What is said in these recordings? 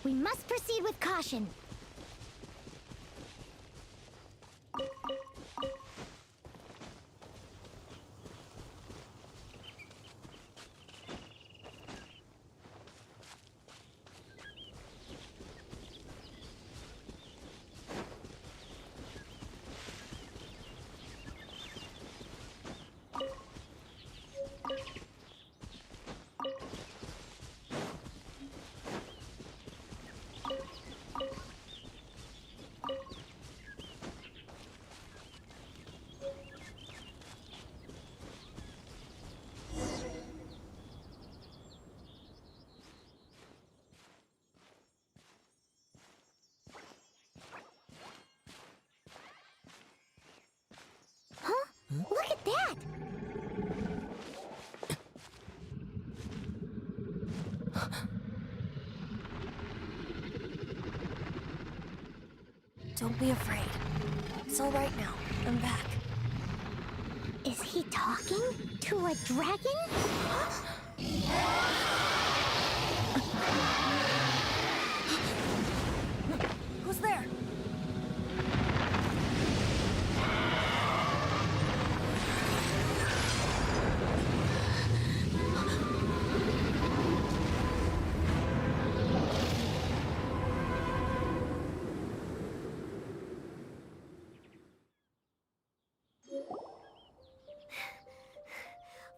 We must proceed with caution. Huh? Look at that! Don't be afraid. It's all right now. I'm back. Is he talking to a dragon? Who's there?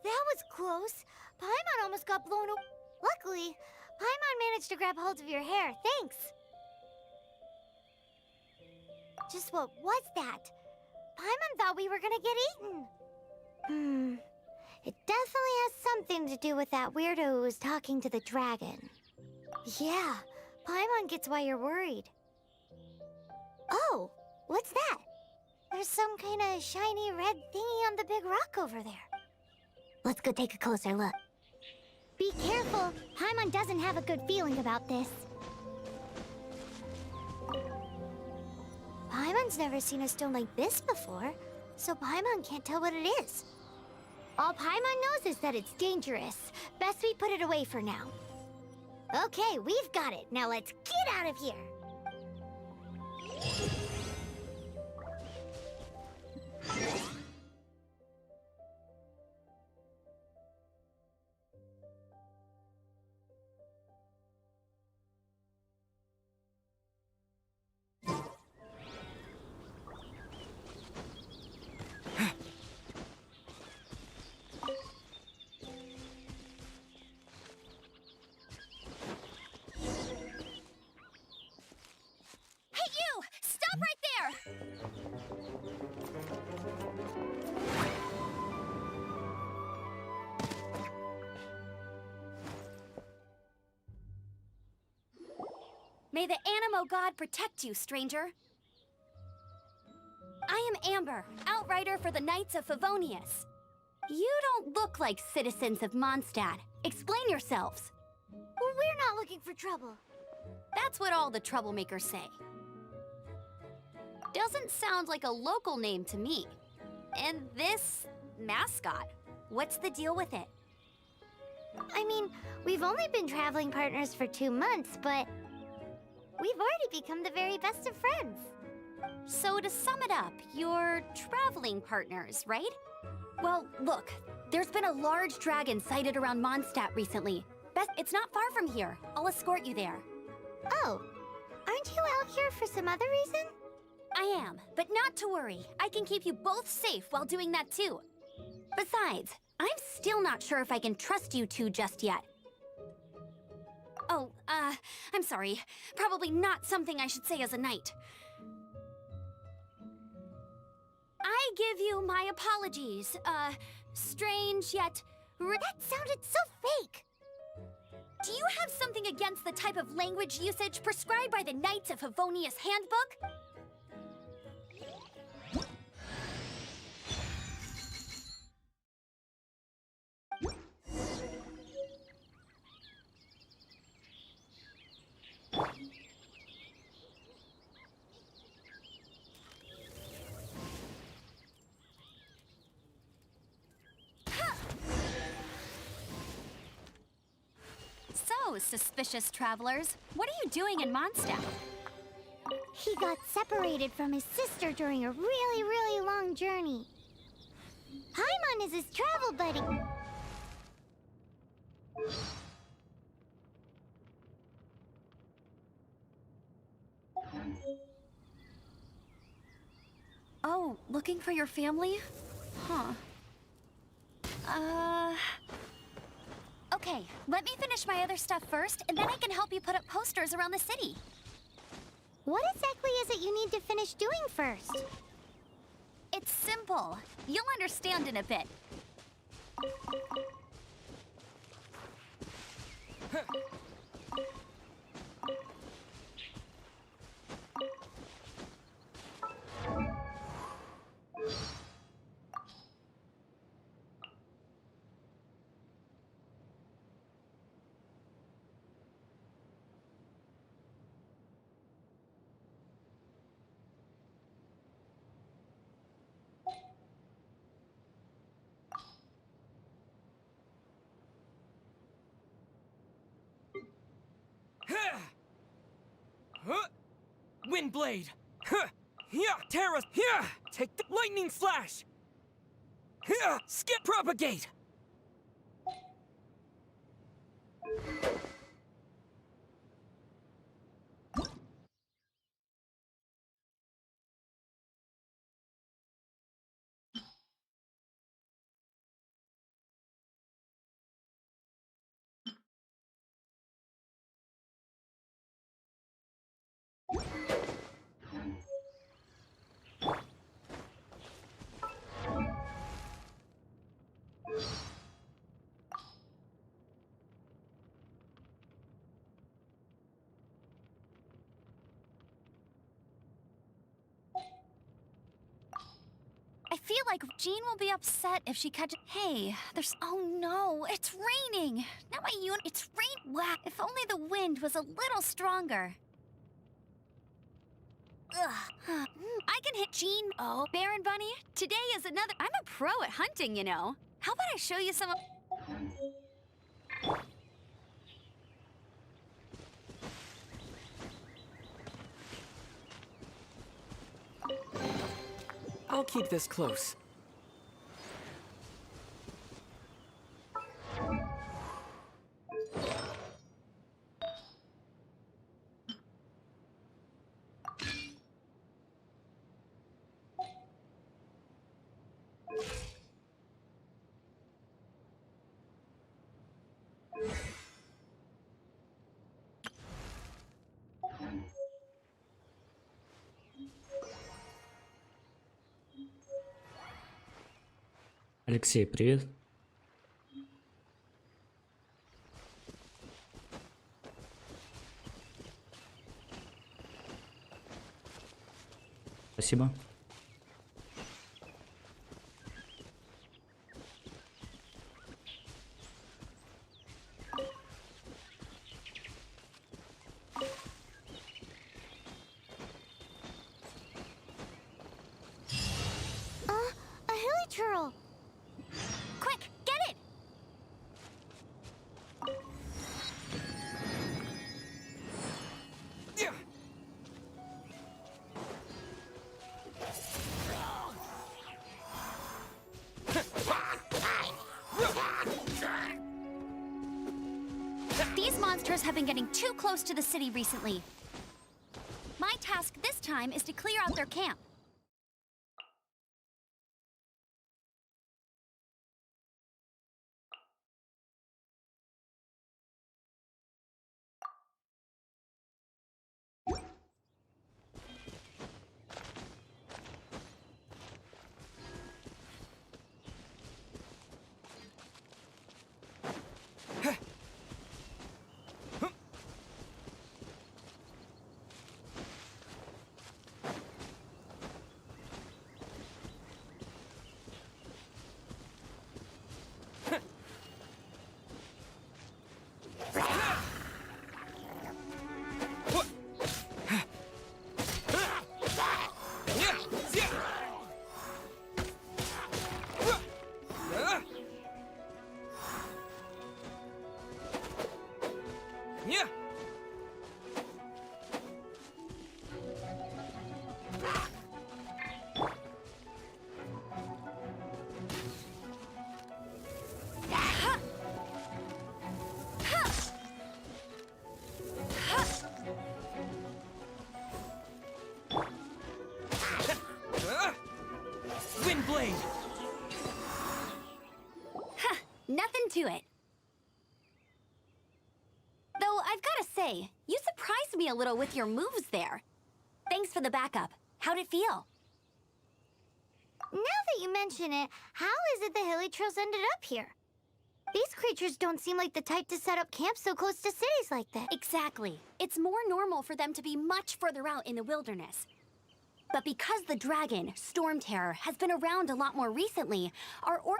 That was close. Paimon almost got blown away. Luckily, Paimon managed to grab hold of your hair. Thanks. Just what was that? Paimon thought we were gonna get eaten. It definitely has something to do with that weirdo who was talking to the dragon. Yeah, Paimon gets why you're worried. Oh, what's that? There's some kind of shiny red thingy on the big rock over there. Let's go take a closer look. Be careful! Paimon doesn't have a good feeling about this. Paimon's never seen a stone like this before, so Paimon can't tell what it is. All Paimon knows is that it's dangerous. Best we put it away for now. Okay, we've got it. Now let's get out of here! Stop right there! May the Animo God protect you, stranger. I am Amber, outrider for the Knights of Favonius. You don't look like citizens of Mondstadt. Explain yourselves. Well, we're not looking for trouble. That's what all the troublemakers say. Doesn't sound like a local name to me. And this mascot, what's the deal with it? I mean, we've only been traveling partners for 2 months, but we've already become the very best of friends. So to sum it up, you're traveling partners, right? Well, look, there's been a large dragon sighted around Mondstadt recently. It's not far from here. I'll escort you there. Oh, aren't you out here for some other reason? I am, but not to worry. I can keep you both safe while doing that too. Besides, I'm still not sure if I can trust you two just yet. Oh, I'm sorry. Probably not something I should say as a knight. I give you my apologies. Strange yet... That sounded so fake! Do you have something against the type of language usage prescribed by the Knights of Favonius Handbook? So, suspicious travelers, what are you doing in Mondstadt? He got separated from his sister during a really, really long journey. Paimon is his travel buddy. Oh, looking for your family? Huh. Okay, let me finish my other stuff first, and then I can help you put up posters around the city. What exactly is it you need to finish doing first? It's simple. You'll understand in a bit. Windblade! Terra! Take the lightning flash! Skip propagate! I feel like Jean will be upset if she catches. Hey, there's. Oh no, it's raining. Now my unit. It's rain. Wow. If only the wind was a little stronger. Ugh. I can hit Jean. Oh, Baron Bunny. Today is another. I'm a pro at hunting, you know. How about I show you some of. I'll keep this close. Алексей, привет. Спасибо. A hilly churl. Quick, get it! These monsters have been getting too close to the city recently. My task this time is to clear out their camp. Yeah. Wind blade. Nothing to it. Though I've gotta say, you surprised me a little with your moves there. Thanks for the backup. How'd it feel? Now that you mention it, how is it the hilly trails ended up here? These creatures don't seem like the type to set up camp so close to cities like that. Exactly. It's more normal for them to be much further out in the wilderness. But because the dragon, Storm Terror, has been around a lot more recently,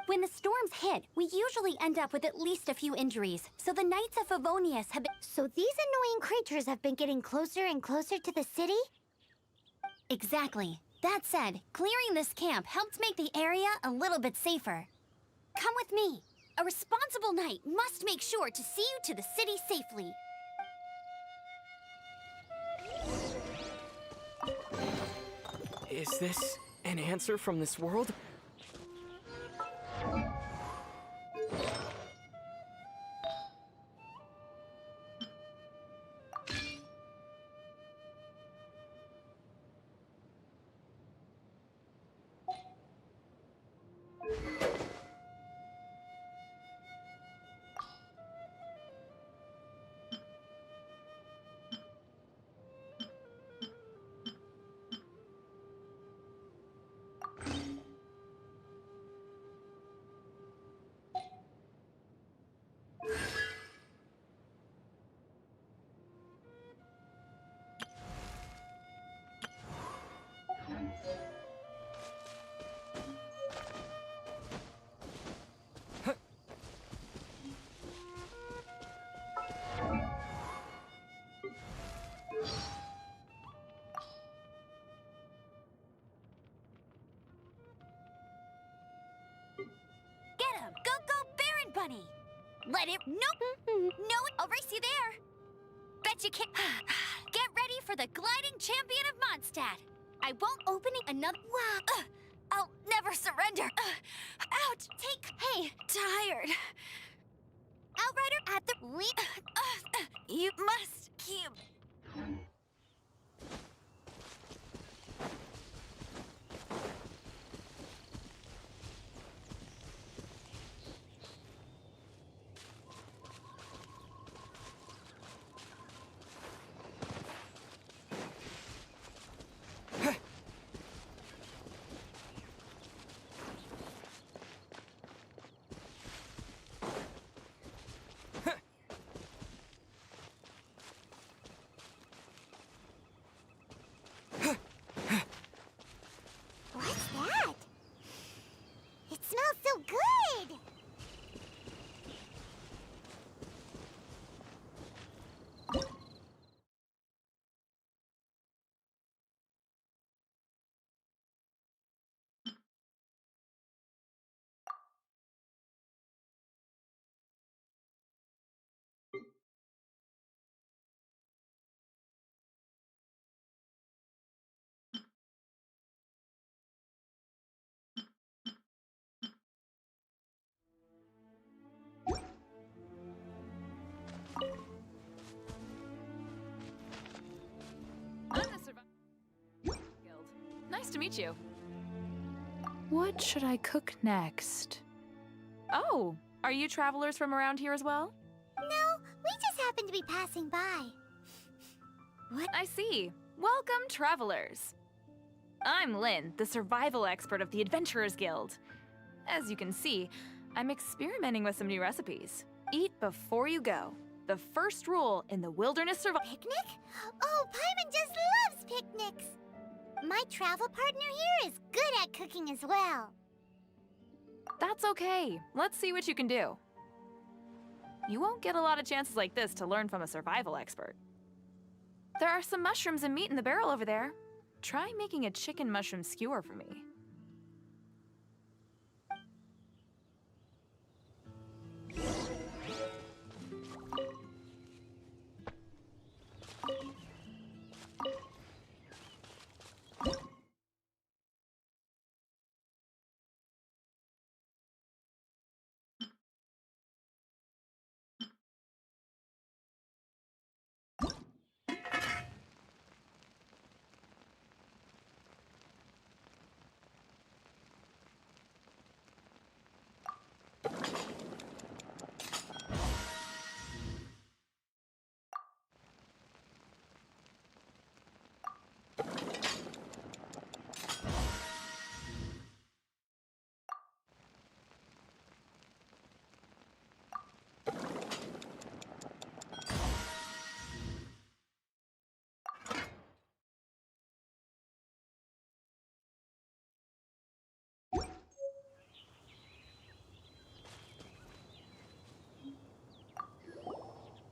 when the storms hit, we usually end up with at least a few injuries. So the Knights of Favonius have been... So these annoying creatures have been getting closer and closer to the city? Exactly. That said, clearing this camp helped make the area a little bit safer. Come with me. A responsible knight must make sure to see you to the city safely. Is this an answer from this world? Get him! Go, go, Baron Bunny! Let it... Nope! No, I'll race you there! Bet you can't... Get ready for the gliding champion of Mondstadt! I won't open another... Wow! I'll never surrender! Ouch! Hey, tired! Outrider at the... You must keep... What's that? It smells so good! I'm the Survivor Guild. Nice to meet you. What should I cook next? Oh, are you travelers from around here as well? No, we just happen to be passing by. What? I see. Welcome, travelers. I'm Lynn, the survival expert of the Adventurers Guild. As you can see, I'm experimenting with some new recipes. Eat before you go. The first rule in the wilderness survival. Picnic? Oh, Paimon just loves picnics! My travel partner here is good at cooking as well. That's okay. Let's see what you can do. You won't get a lot of chances like this to learn from a survival expert. There are some mushrooms and meat in the barrel over there. Try making a chicken mushroom skewer for me.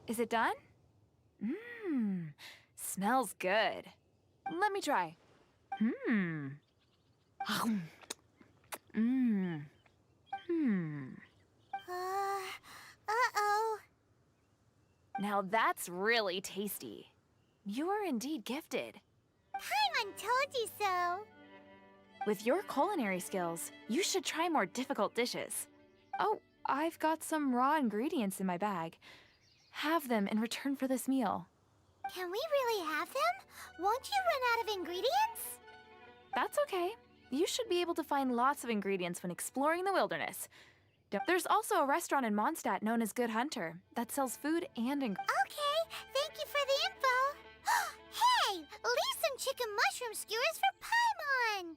Is it done? Mmm, smells good. Let me try. Mmm. Mmm. Hmm. Uh-oh. Now that's really tasty. You're indeed gifted. Paimon told you so. With your culinary skills, you should try more difficult dishes. Oh, I've got some raw ingredients in my bag. Have them in return for this meal. Can we really have them? Won't you run out of ingredients? That's okay. You should be able to find lots of ingredients when exploring the wilderness. There's also a restaurant in Mondstadt known as Good Hunter that sells food and ingredients. Okay, thank you for the info. Hey, leave some chicken mushroom skewers for Paimon.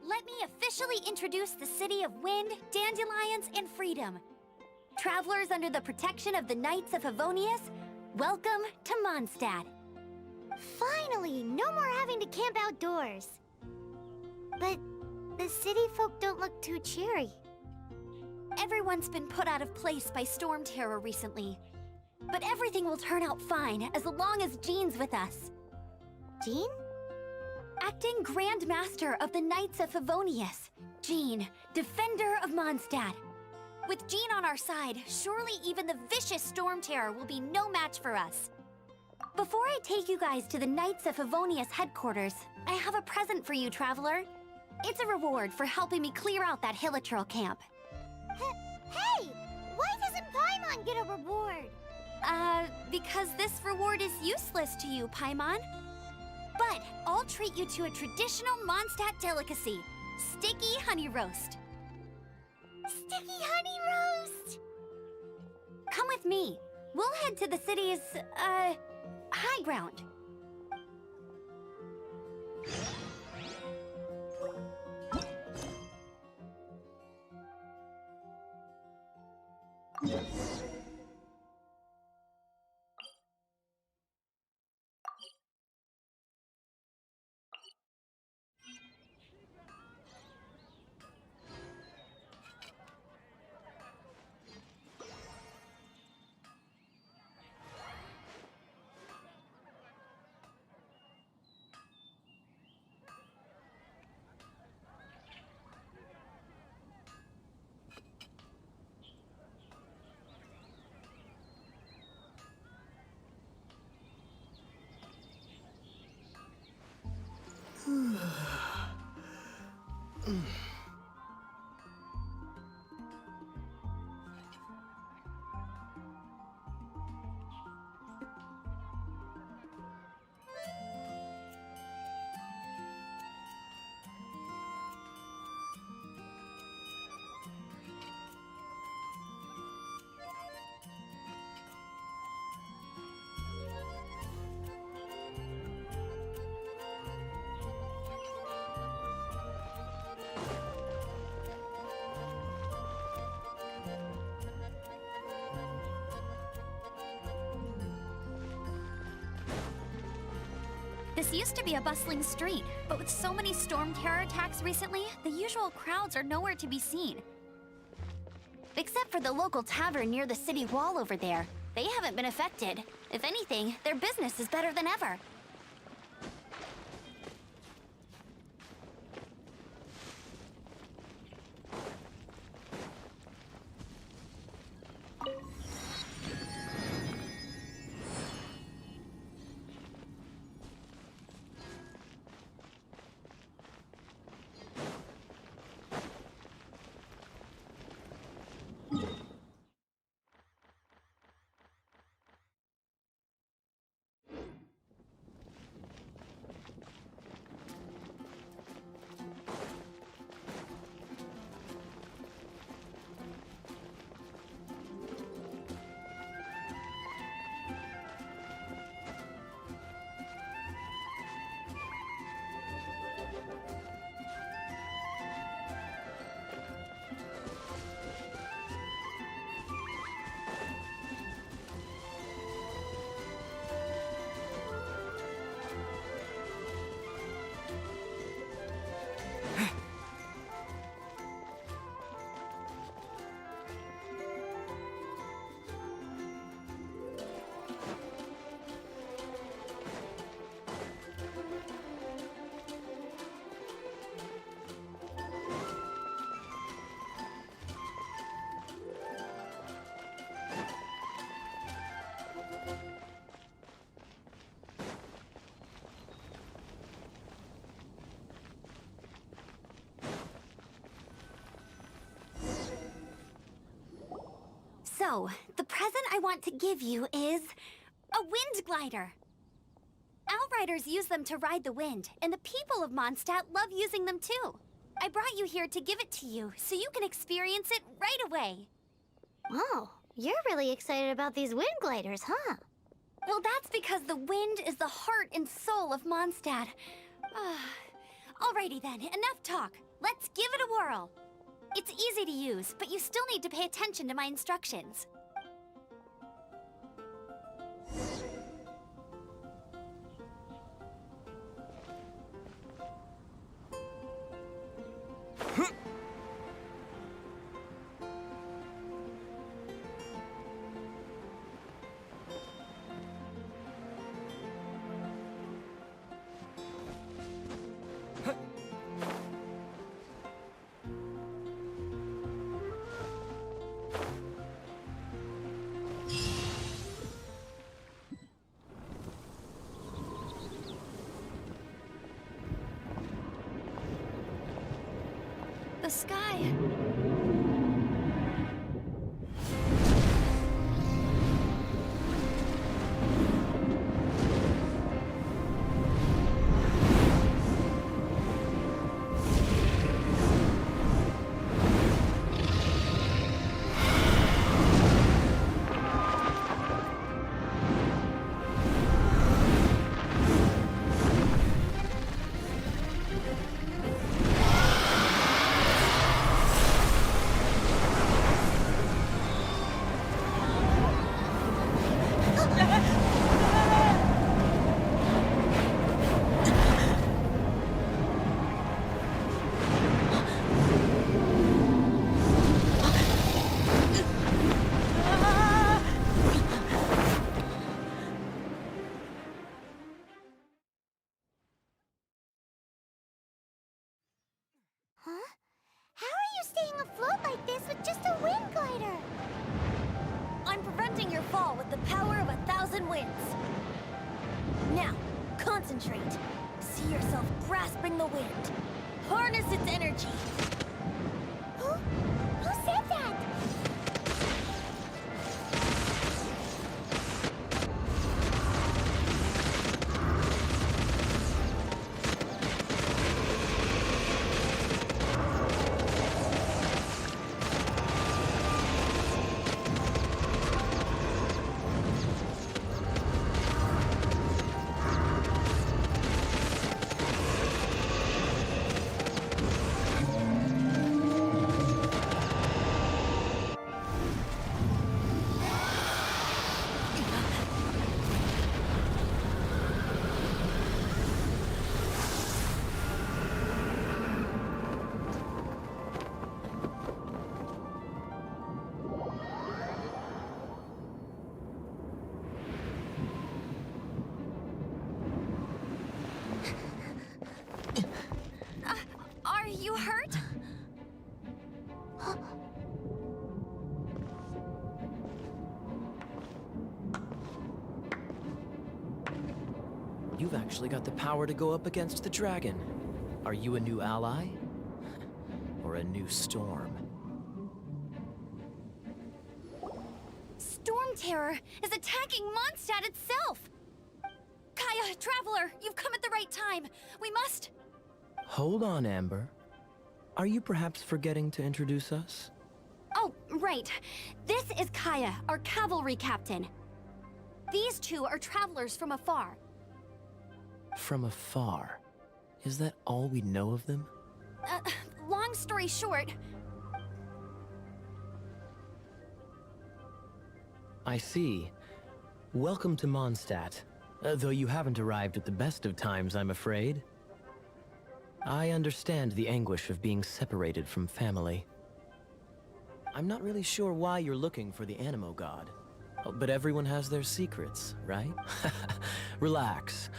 Let me officially introduce the City of Wind, Dandelions, and Freedom. Travelers under the protection of the Knights of Favonius, welcome to Mondstadt. Finally, no more having to camp outdoors. But the city folk don't look too cheery. Everyone's been put out of place by storm terror recently. But everything will turn out fine as long as Jean's with us. Jean? Acting Grand Master of the Knights of Favonius, Jean, Defender of Mondstadt. With Jean on our side, surely even the vicious storm terror will be no match for us. Before I take you guys to the Knights of Favonius headquarters, I have a present for you, Traveler. It's a reward for helping me clear out that Hilichurl camp. Hey! Why doesn't Paimon get a reward? Because this reward is useless to you, Paimon. But I'll treat you to a traditional Mondstadt delicacy, sticky honey roast. Sticky honey roast! Come with me. We'll head to the city's, high ground. This used to be a bustling street, but with so many storm terror attacks recently, the usual crowds are nowhere to be seen. Except for the local tavern near the city wall over there. They haven't been affected. If anything, their business is better than ever. So, the present I want to give you is a wind glider. Outriders use them to ride the wind, and the people of Mondstadt love using them too. I brought you here to give it to you, so you can experience it right away. Oh, you're really excited about these wind gliders, huh? Well, that's because the wind is the heart and soul of Mondstadt. Alrighty then, enough talk. Let's give it a whirl. It's easy to use, but you still need to pay attention to my instructions. The sky. Huh? How are you staying afloat like this with just a wind glider? I'm preventing your fall with the power of 1,000 winds. Now, concentrate. See yourself grasping the wind. Harness its energy. Who said that? Are you hurt? You've actually got the power to go up against the dragon. Are you a new ally? Or a new storm? Storm Terror is attacking Mondstadt itself! Kaya, Traveler, you've come at the right time. We must... Hold on, Amber. Are you perhaps forgetting to introduce us? Oh, right. This is Kaya, our cavalry captain. These two are travelers from afar. From afar. Is that all we know of them? Long story short, I see. Welcome to Mondstadt. Though you haven't arrived at the best of times, I'm afraid. I understand the anguish of being separated from family. I'm not really sure why you're looking for the Animo God. But everyone has their secrets, right? Relax.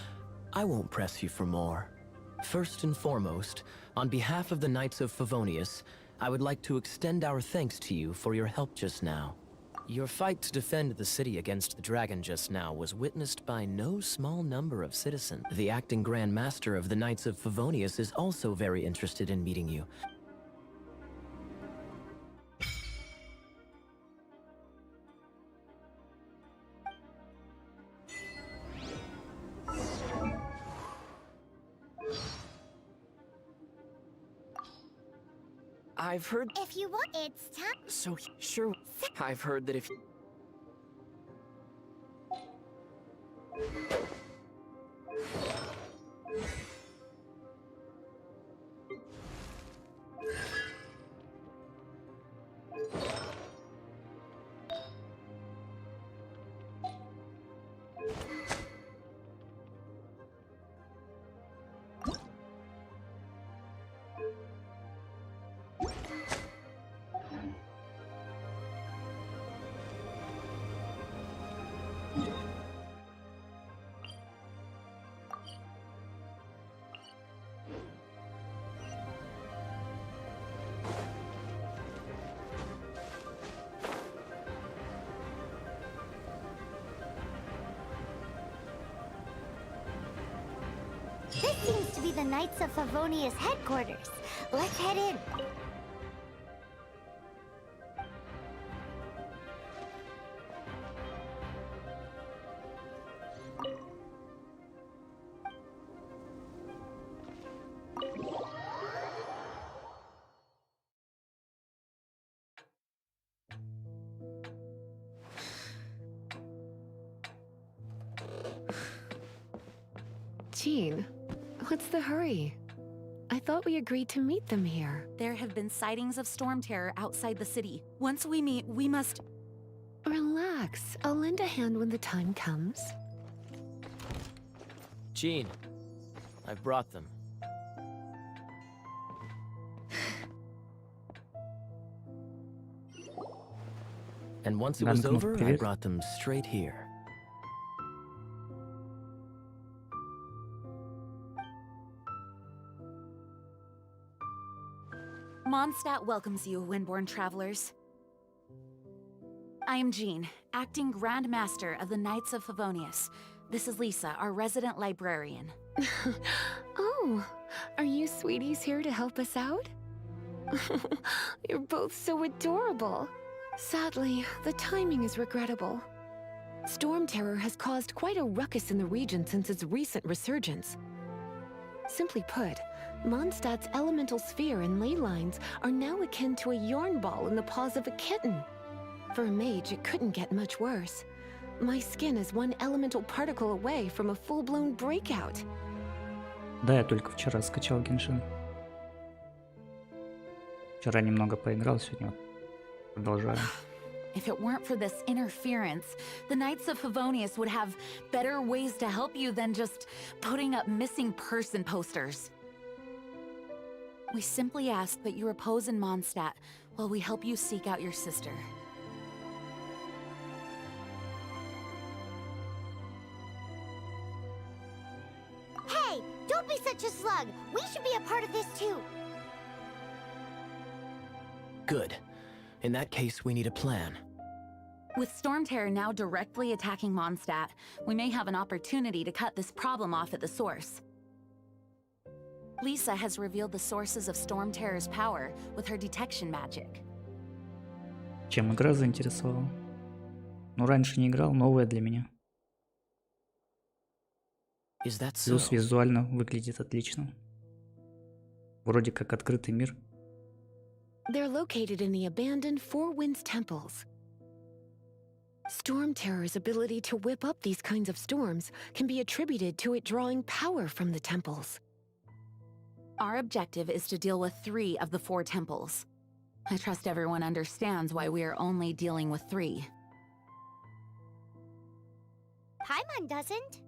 I won't press you for more. First and foremost, on behalf of the Knights of Favonius, I would like to extend our thanks to you for your help just now. Your fight to defend the city against the dragon just now was witnessed by no small number of citizens. The acting Grand Master of the Knights of Favonius is also very interested in meeting you. I've heard. If you want, it's time. So, sure. I've heard that if. This seems to be the Knights of Favonius headquarters. Let's head in. Jean, what's the hurry? I thought we agreed to meet them here. There have been sightings of storm terror outside the city. Once we meet, we must... Relax. I'll lend a hand when the time comes. Jean, I've brought them. And once it was Данкнул over, I привет. brought them straight here. Mondstadt welcomes you, Windborn travelers. I am Jean, acting Grand Master of the Knights of Favonius. This is Lisa, our resident librarian. Oh, are you sweeties here to help us out? You're both so adorable. Sadly, the timing is regrettable. Storm terror has caused quite a ruckus in the region since its recent resurgence. Simply put, Mondstadt's elemental sphere and ley lines are now akin to a yarn ball in the paws of a kitten. For a mage, it couldn't get much worse. My skin is one elemental particle away from a full-blown breakout. Да, я только вчера скачал Genshin. Вчера немного поиграл, сегодня вот продолжаю. If it weren't for this interference, the Knights of Favonius would have better ways to help you than just putting up missing person posters. We simply ask that you repose in Mondstadt while we help you seek out your sister. Hey, don't be such a slug. We should be a part of this too. Good. In that case, we need a plan. With Storm Terror now directly attacking Mondstadt, we may have an opportunity to cut this problem off at the source. Lisa has revealed the sources of Storm Terror's power with her detection magic. Чем игра заинтересовала? Ну, раньше не играл, новая для меня. Is that so? Плюс визуально выглядит отлично. Вроде как открытый мир. They're located in the abandoned Four Winds temples. Storm Terror's ability to whip up these kinds of storms can be attributed to it drawing power from the temples. Our objective is to deal with 3 of the 4 temples. I trust everyone understands why we are only dealing with 3. Paimon doesn't.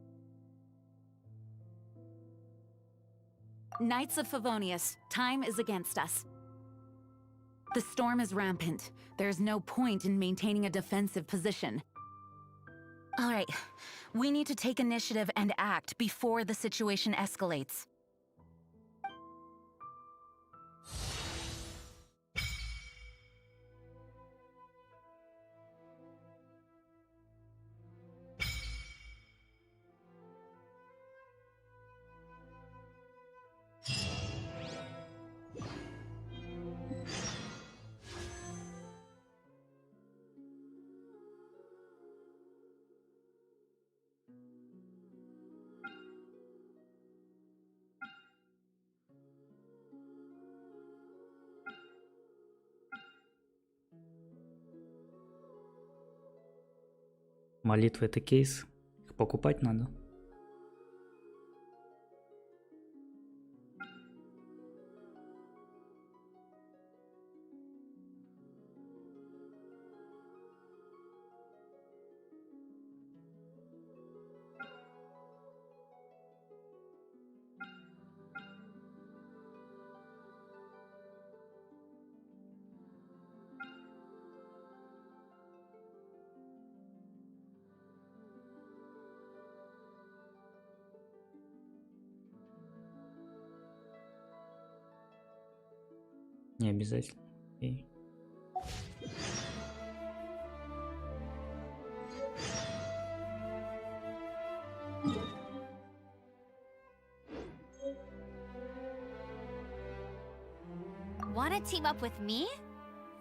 Knights of Favonius, time is against us. The storm is rampant. There's no point in maintaining a defensive position. All right, we need to take initiative and act before the situation escalates. Молитвы — это кейс. Их покупать надо. Не обязательно. Окей. Wanna team up with me?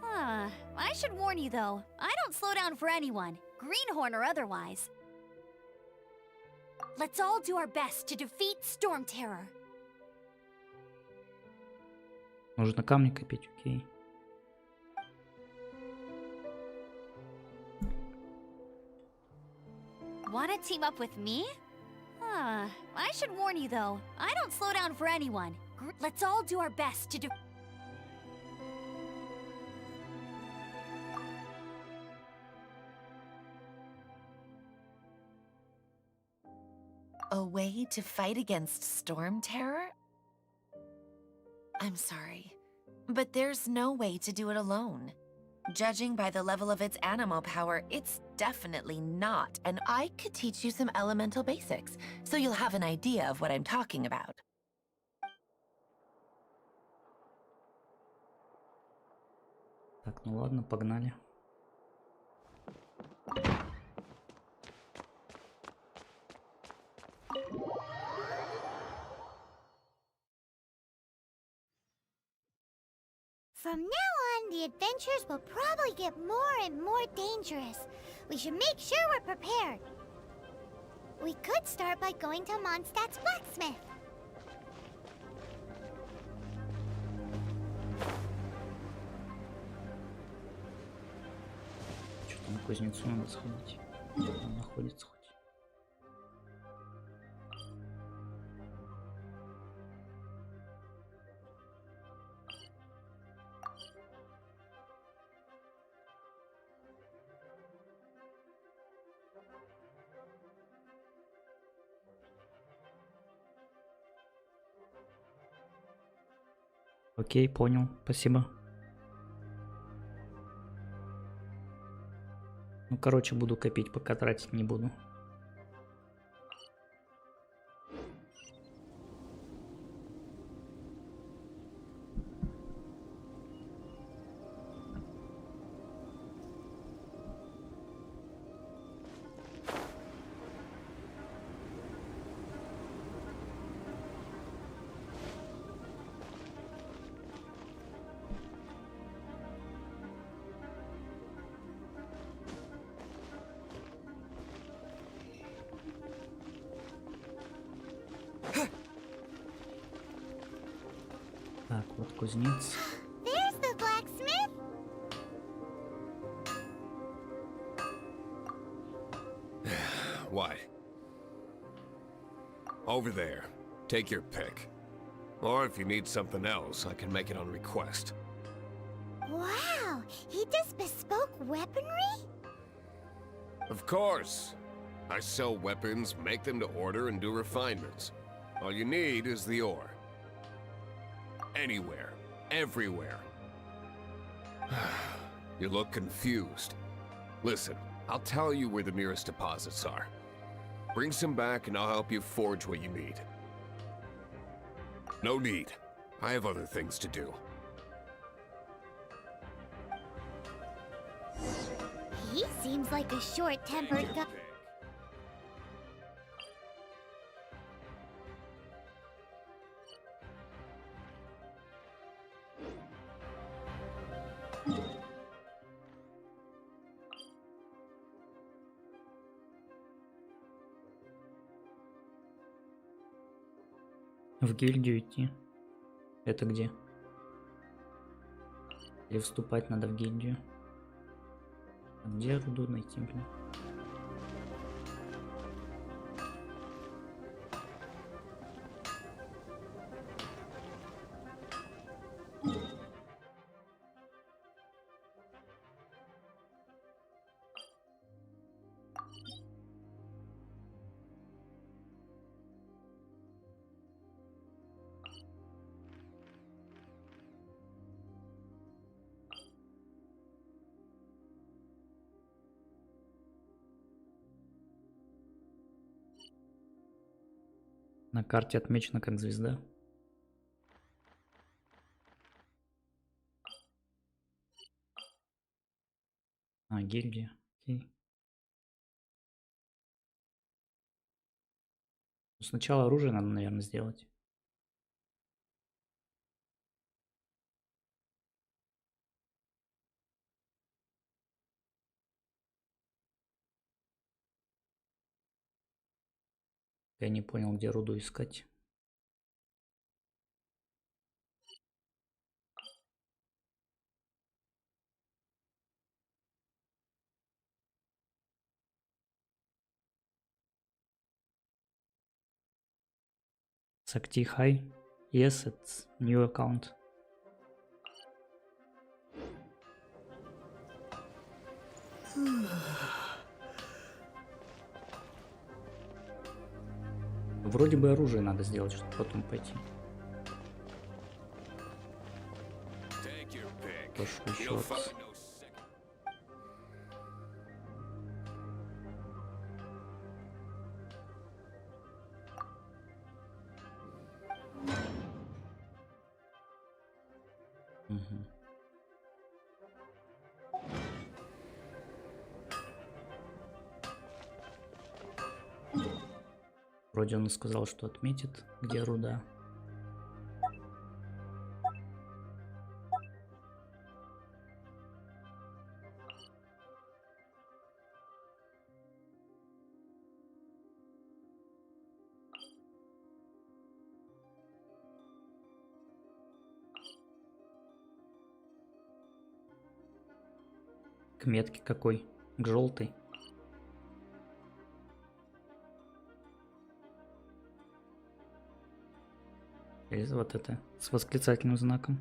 I should warn you though, I don't slow down for anyone, greenhorn or otherwise. Let's all do our best to defeat Storm Terror. Нужно камни копить, окей. Wanna team up with me? I should warn you though, I don't slow down for anyone. Let's all do our best to A way to fight against Storm Terror? I'm sorry, but there's no way to do it alone. Judging by the level of its animal power, it's definitely not, and I could teach you some elemental basics, so you'll have an idea of what I'm talking about. Так, ну ладно, погнали. From now on, the adventures will probably get more and more dangerous. We should make sure we're prepared. We could start by going to Mondstadt's blacksmith. Что-то на кузнецу надо сходить. Он находится хоть. Окей, понял, спасибо. Ну, короче, буду копить, пока тратить не буду. Так, вот кузнец. There's the blacksmith. What? Over there. Take your pick. Or if you need something else, I can make it on request. Wow, he does bespoke weaponry? Of course. I sell weapons, make them to order, and do refinements. All you need is the ore. Anywhere. Everywhere. You look confused. Listen, I'll tell you where the nearest deposits are. Bring some back and I'll help you forge what you need. No need. I have other things to do. He seems like a short-tempered guy. В гильдию идти. Это где? Или вступать надо в гильдию? А где руду найти, блин? На карте отмечена как звезда. А, гильдия. Окей. Ну, сначала оружие надо, наверное, сделать. Я не понял, где руду искать. Sakti, hi. Yes, it's new account. Вроде бы оружие надо сделать, чтобы потом пойти. Take your pick. Прошу еще You'll раз. find no second. Мгм. Вроде он сказал, что отметит, где руда. К метке какой? К желтой. Или вот это с восклицательным знаком.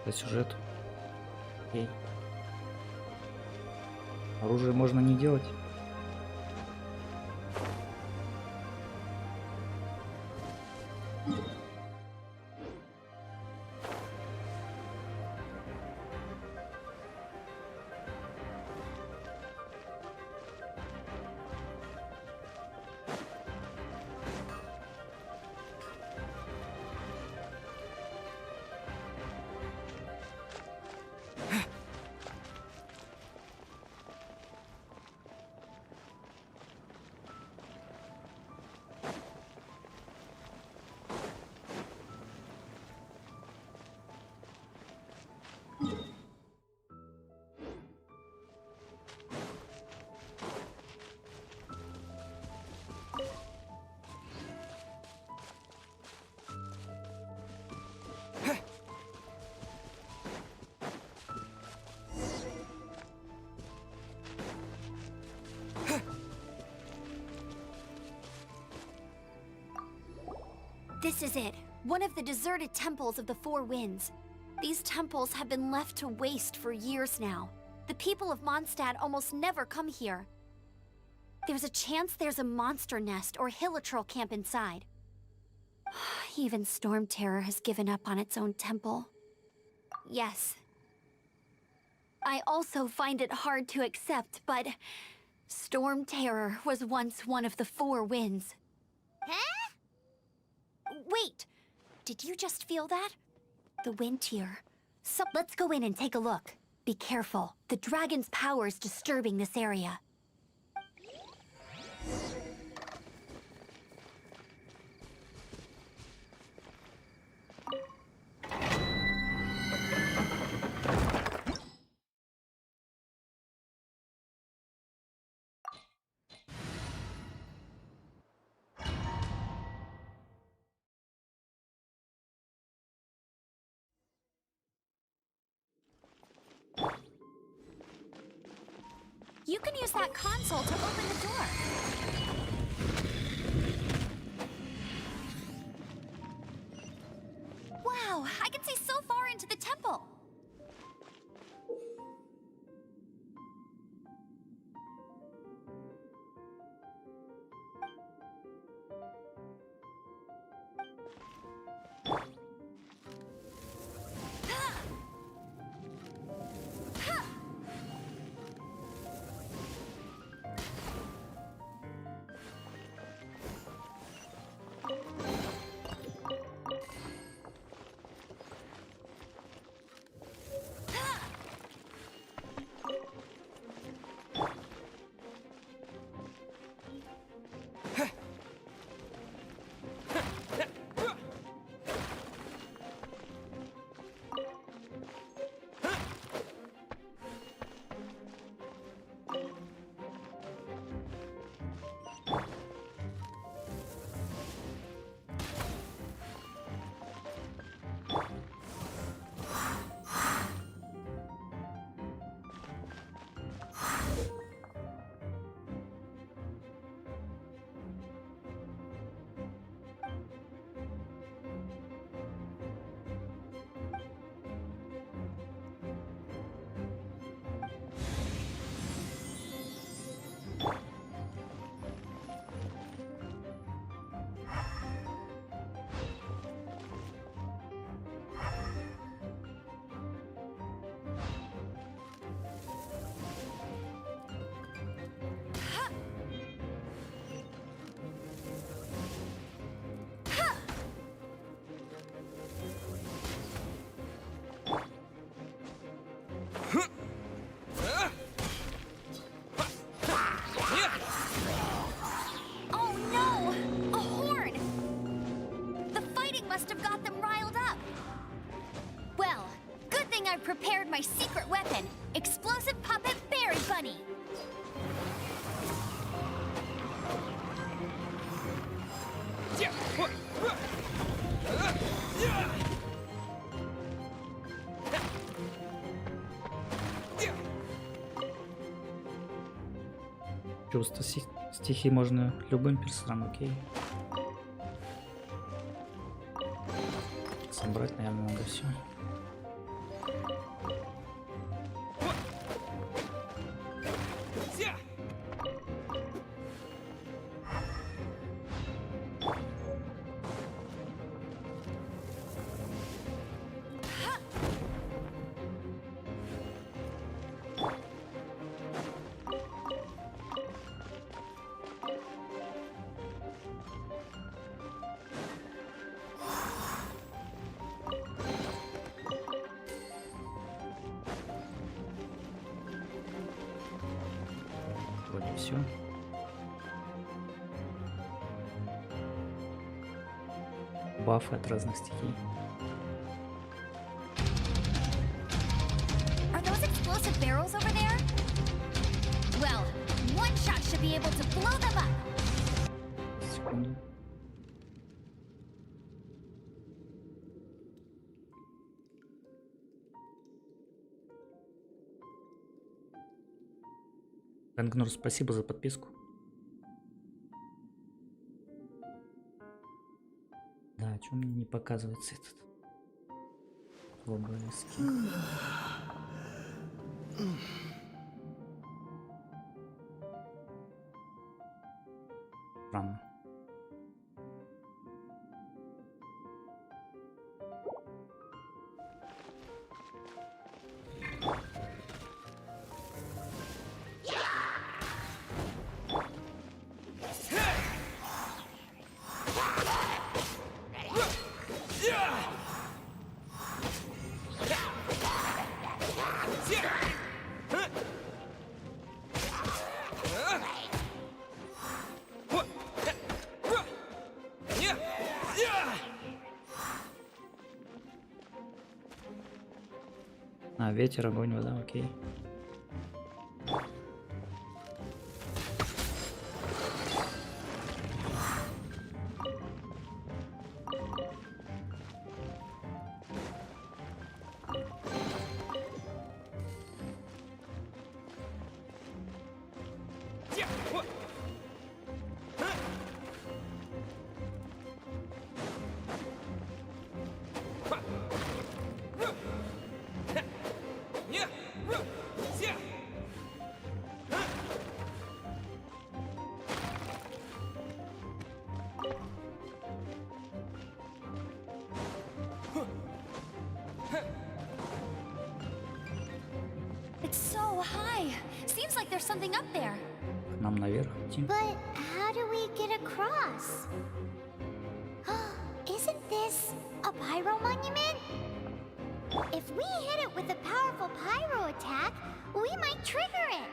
По сюжету. Окей. Оружие можно не делать. This is it. One of the deserted temples of the Four Winds. These temples have been left to waste for years now. The people of Mondstadt almost never come here. There's a chance there's a monster nest or hilitrol camp inside. Even Storm Terror has given up on its own temple. Yes. I also find it hard to accept, but Storm Terror was once one of the Four Winds. Huh? Wait! Did you just feel that? The wind here. So let's go in and take a look. Be careful. The dragon's power is disturbing this area. You can use that console to open the door. Wow, I can see so far into the temple. Oh no! A horn! The fighting must have got them riled up. Well, good thing I prepared my secret weapon, explosive puppet Berry Bunny. Чувство стихии можно любым персонам, окей. Собрать, наверное, надо все. Вроде все. Бафы от разных стихий. Are those explosive barrels over there? Well, one shot should be able to blow them up. Секунду. Рангнур, спасибо за подписку. Да, чё мне не показывается этот? Глобальный скин. Странно. А, ветер, огонь, вода, окей. so high. Seems like there's something up there. К нам наверх идти. But how do we get across? Isn't this a pyro monument? If we hit it with a powerful pyro attack, we might trigger it.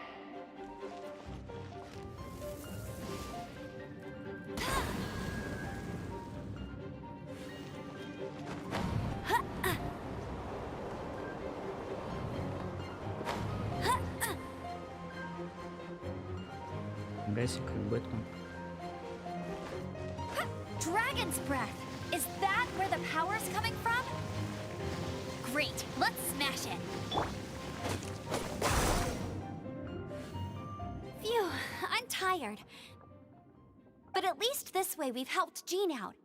Гасик, как Бэтмен. Dragon's breath. Is that where the power's coming from? Great, let's smash it. Phew, I'm tired. But at least this way we've helped Jean out.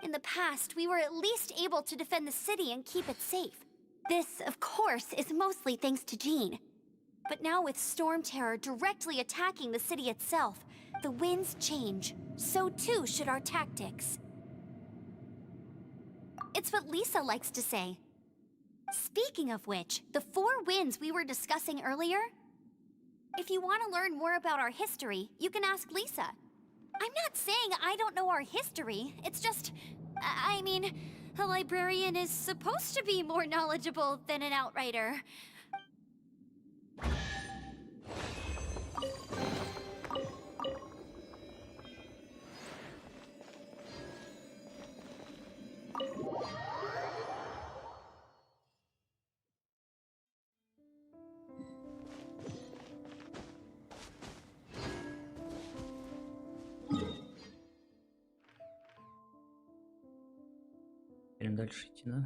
In the past, we were at least able to defend the city and keep it safe. This, of course, is mostly thanks to Jean. But now with Storm Terror directly attacking the city itself, the winds change. So too should our tactics. It's what Lisa likes to say. Speaking of which, the 4 winds we were discussing earlier? If you want to learn more about our history, you can ask Lisa. I'm not saying I don't know our history, it's just... I mean, a librarian is supposed to be more knowledgeable than an outrider. Теперь дальше идти, да?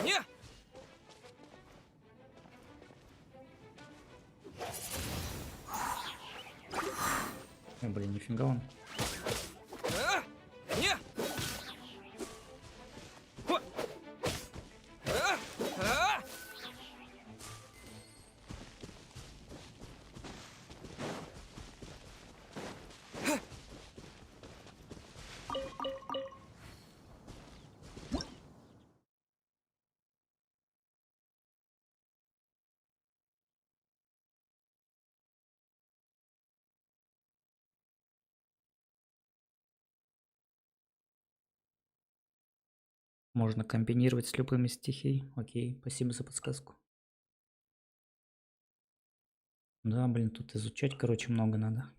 Не! Блин, нифига он. Не! Хо! Можно комбинировать с любыми стихией. Окей, спасибо за подсказку. Да, блин, тут изучать, короче, много надо.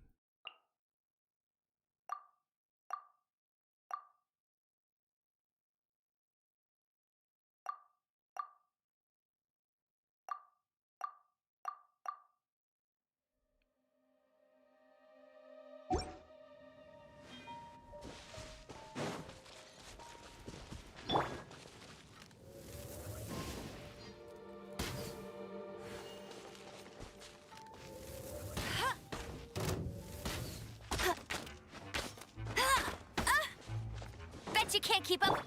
Bet you can't keep up.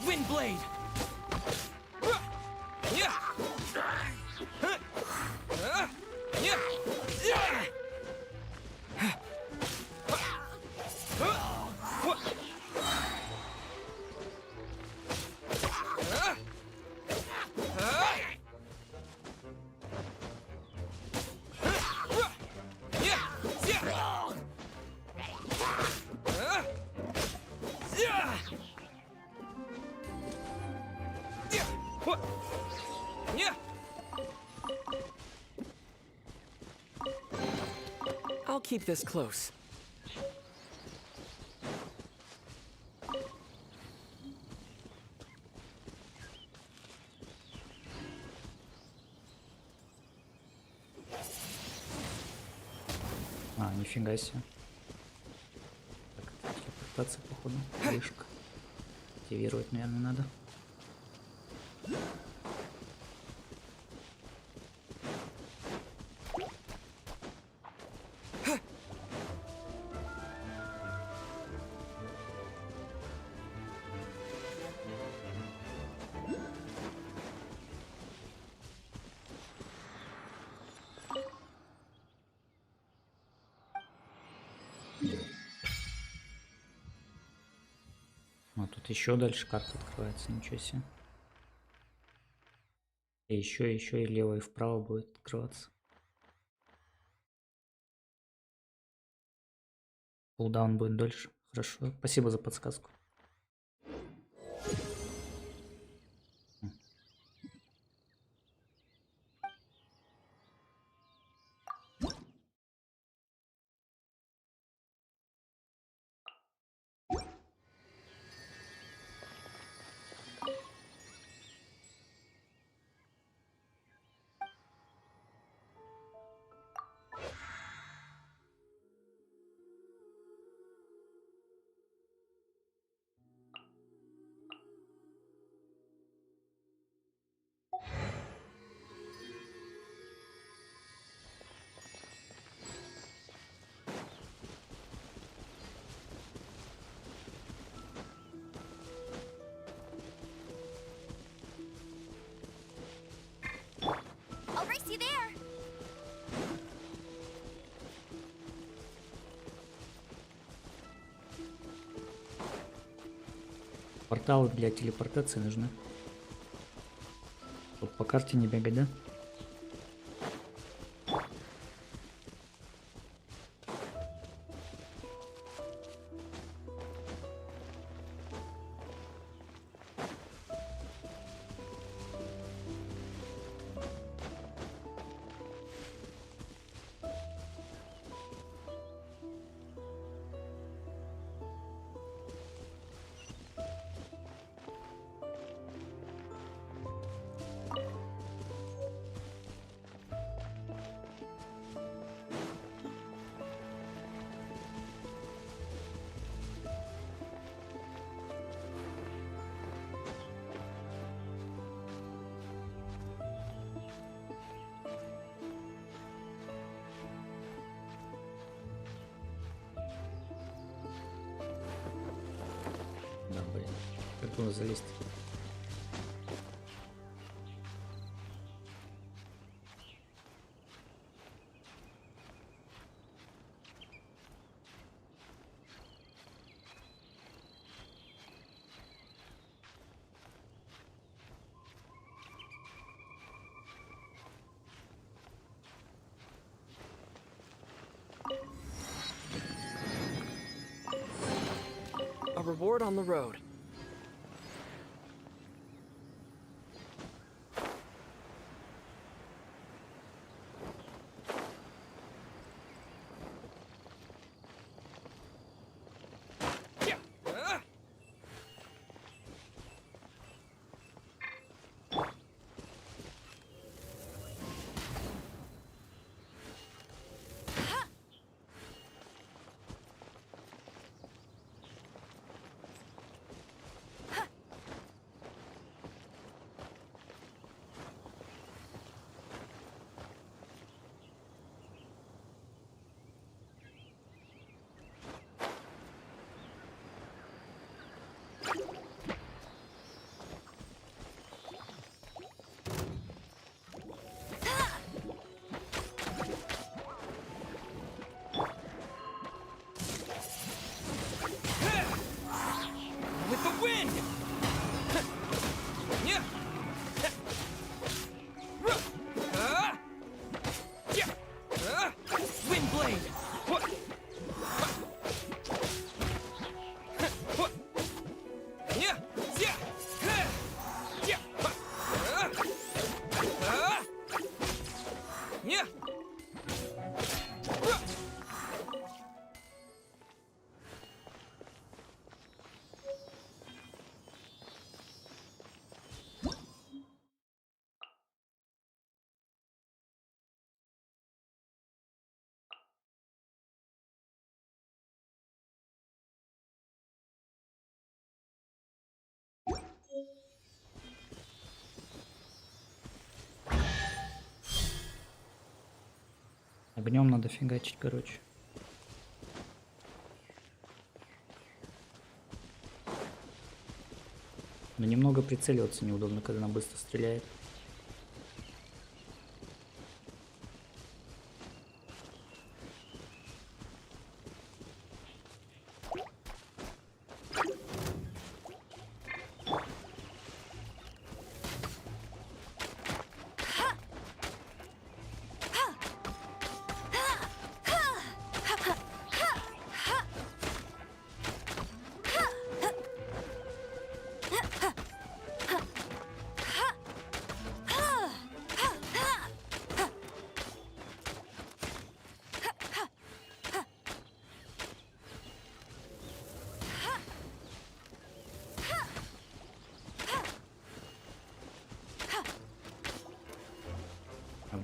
Windblade! Yeah! Yeah! Yeah! I'll keep this close. А, нифига себе. Так, это телепортация, походу. Вышка. Активировать, наверное, надо. еще дальше карта открывается, ничего себе. И еще, и лево, и вправо будет открываться. Кулдаун будет дольше. Хорошо, спасибо за подсказку. I'll race you there. Порталы для телепортации нужны. Чтоб по карте не бегать, да? Да, блин. Как туда залезть? A reward on the road. Yeah. With the wind! Yeah! Wind blade! Yeah! Yeah! Yeah! Огнем надо фигачить, короче. Но немного прицеливаться неудобно, когда она быстро стреляет.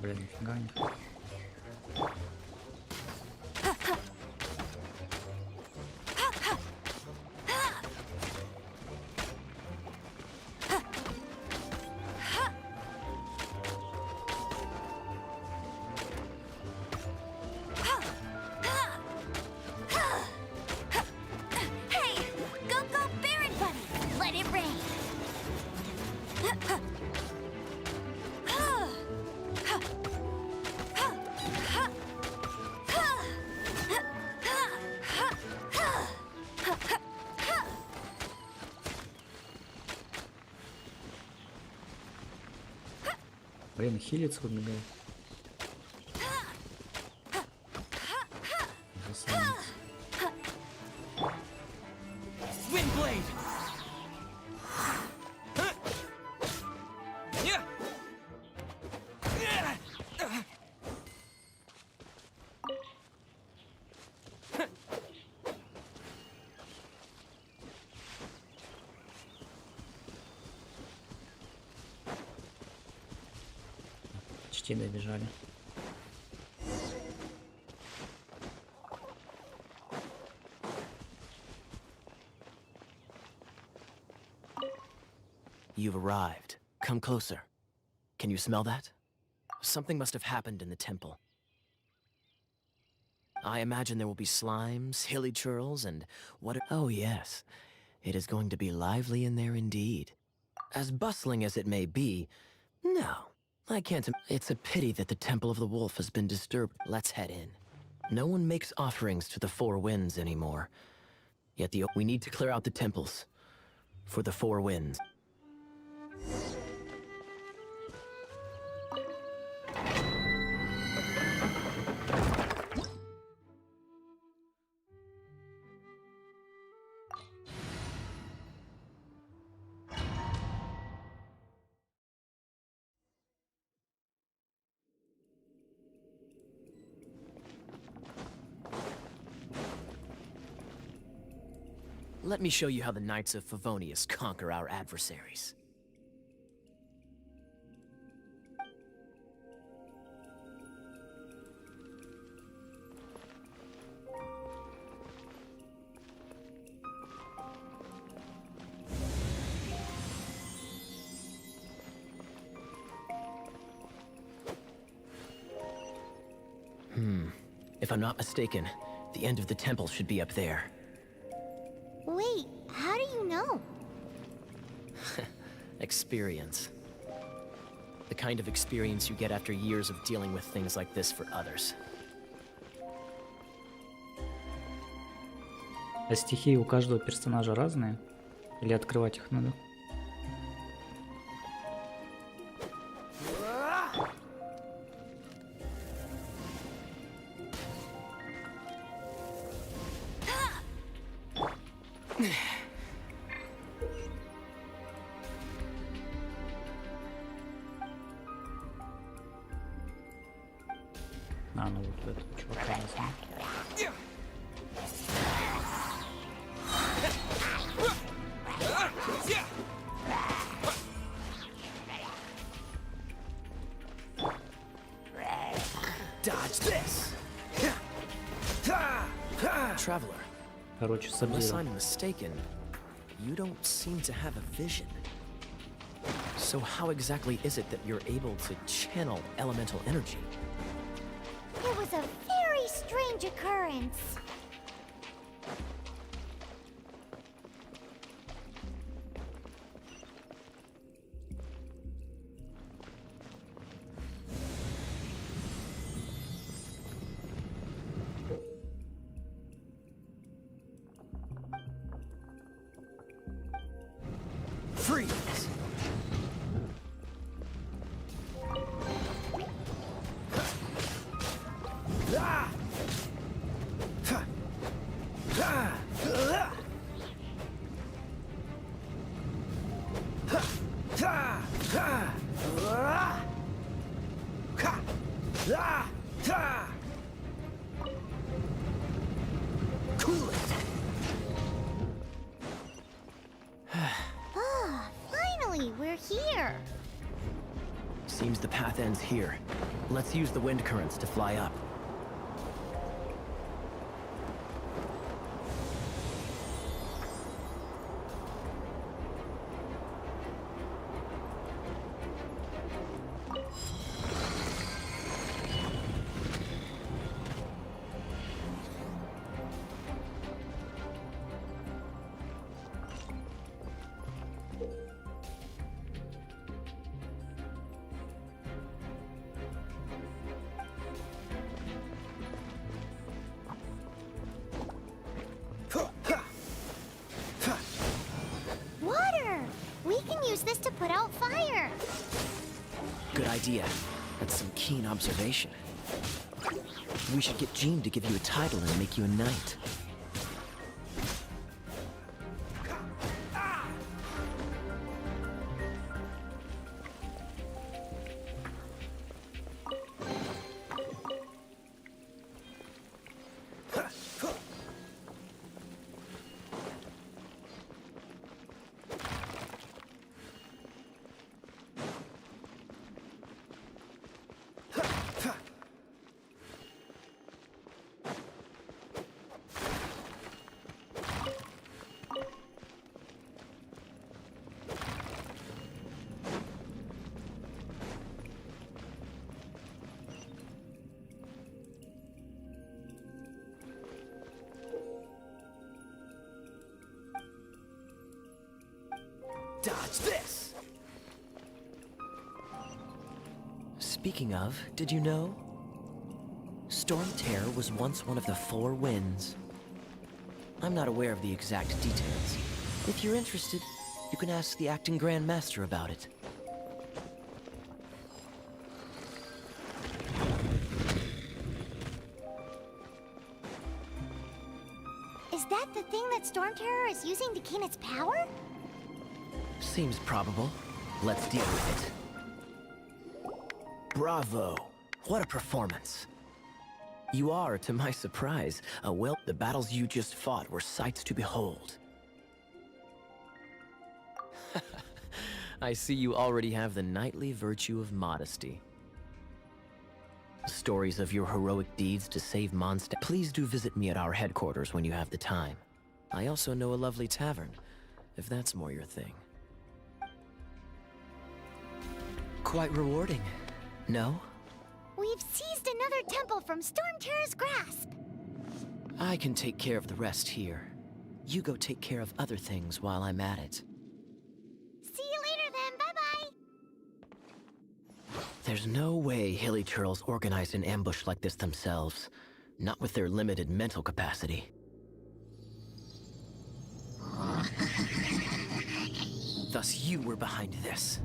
Блин, нифига не. Hey, go Baron Bunny! Let it rain! Блин, хилиться выбегает. Засранец. Windblade! Huh? Yeah! Yeah! Почти добежали. You've arrived. Come closer. Can you smell that? Something must have happened in the temple. I imagine there will be slimes, hilly churls, and what— Oh yes, it is going to be lively in there indeed. As bustling as it may be, no, I can't— It's a pity that the Temple of the Wolf has been disturbed. Let's head in. No one makes offerings to the Four Winds anymore. Yet we need to clear out the temples for the Four Winds. Let me show you how the Knights of Favonius conquer our adversaries. If I'm not mistaken, the end of the temple should be up there. Wait, how do you know? Experience. The kind of experience you get after years of dealing with things like this for others. А стихии у каждого персонажа разные? Или открывать их надо? А, ну вот этот чувак возьму. Dodge this! Traveler, Короче, unless Сабзиро. I'm mistaken, you don't seem to have a vision. So how exactly is it that you're able to channel elemental energy? It was a very strange occurrence. Freeze! Cool it! Ah, finally, we're here. Seems the path ends here. Let's use the wind currents to fly up. Water! We can use this to put out fire. Good idea. That's some keen observation. We should get Jean to give you a title and make you a knight. Dodge this! Speaking of, did you know? Storm Terror was once one of the 4 winds. I'm not aware of the exact details. If you're interested, you can ask the acting Grand Master about it. Is that the thing that Storm Terror is using to gain its power? Seems probable. Let's deal with it. Bravo! What a performance! You are, to my surprise, the battles you just fought were sights to behold. I see you already have the knightly virtue of modesty. Stories of your heroic deeds to save Mondstadt. Please do visit me at our headquarters when you have the time. I also know a lovely tavern, if that's more your thing. Quite rewarding, no? We've seized another temple from Storm Terror's grasp. I can take care of the rest here. You go take care of other things while I'm at it. See you later then, bye-bye. There's no way Hilly Turtles organized an ambush like this themselves. Not with their limited mental capacity. Thus you were behind this.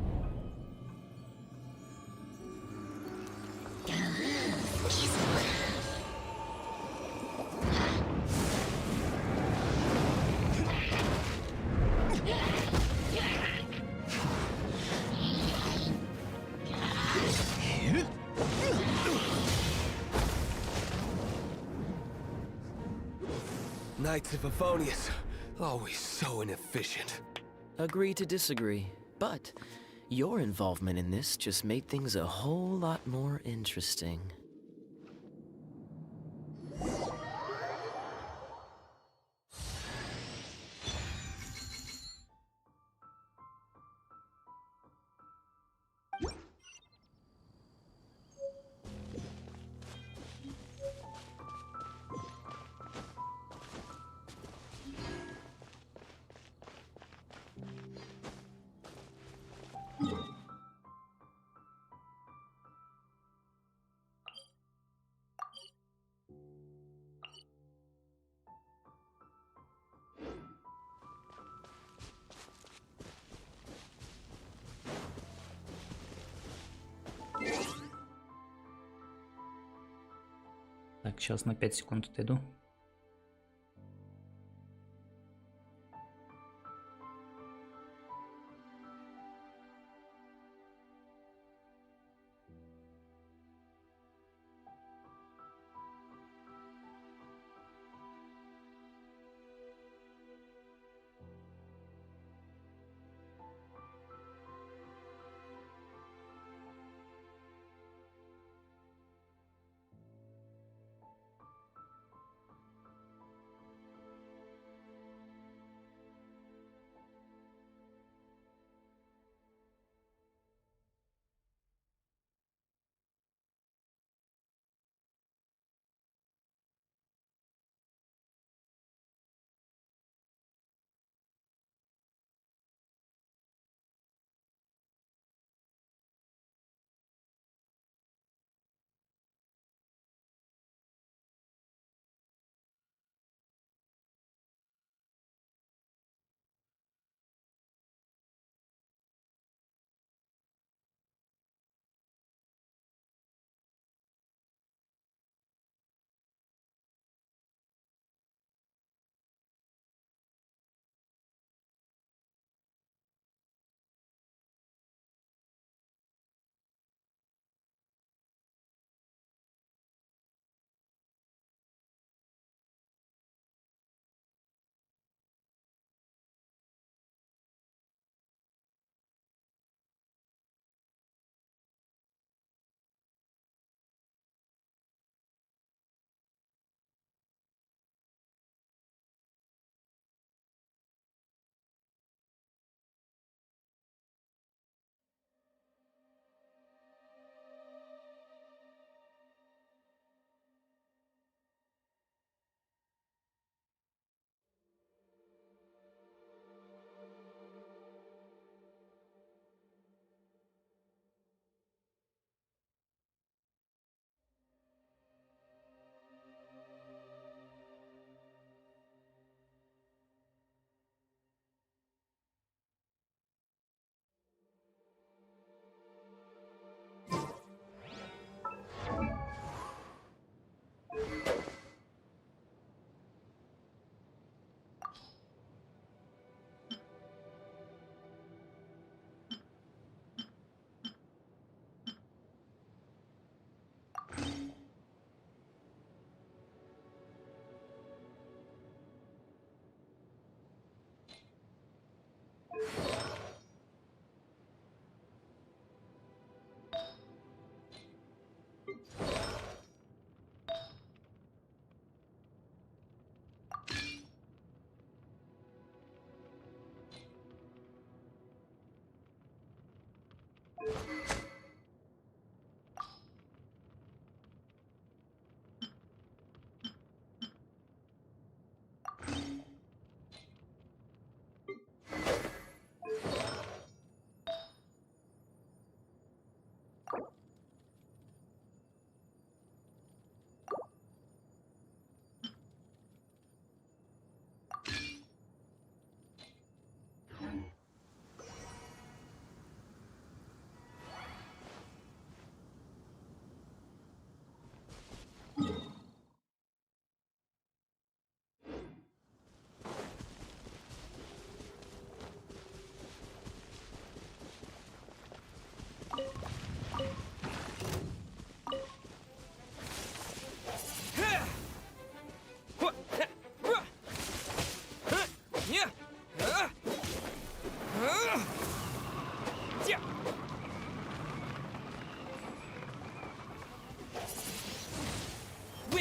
Knights of Favonius, always so inefficient. Agree to disagree, but your involvement in this just made things a whole lot more interesting. Так, сейчас на 5 секунд отойду.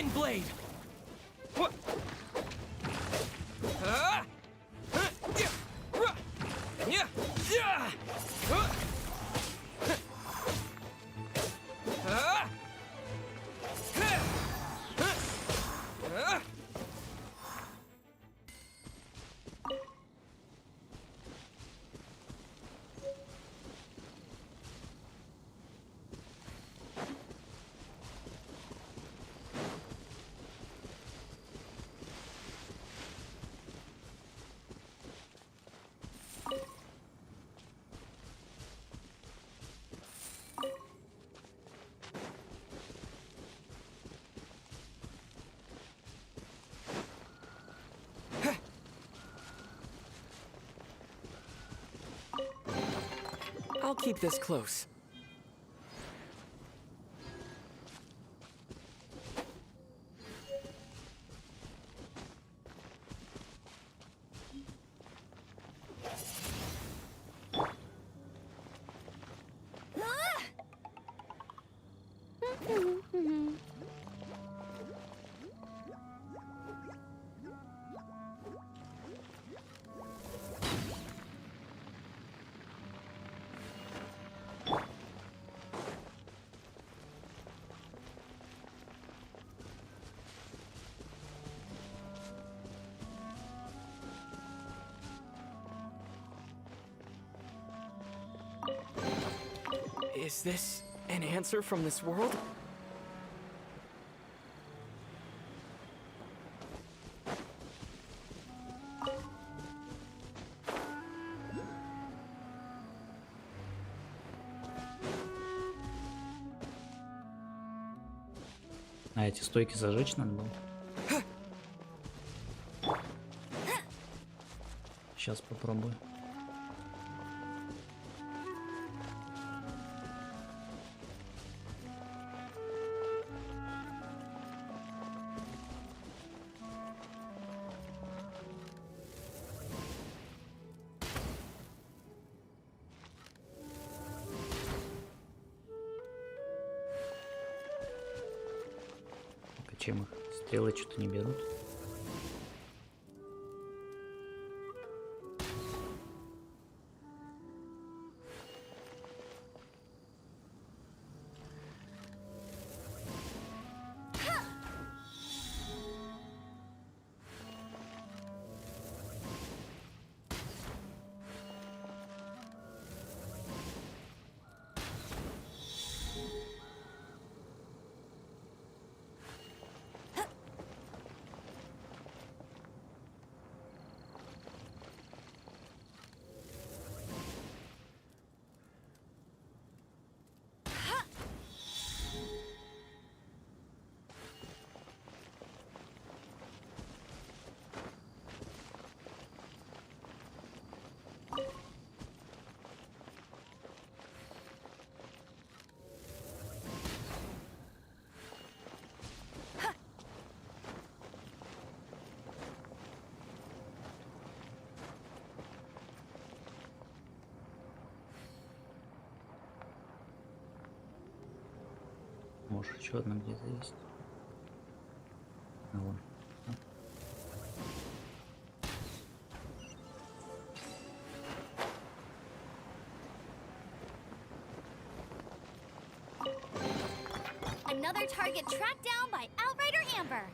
Wind blade. What? Yeah. I'll keep this close. Is this an answer from this world? А эти стойки зажечь надо было? Сейчас попробую. Чем их? Стрелы что-то не берут. Может, еще одна где-то есть. А вон. Another target tracked down by Outrider Amber.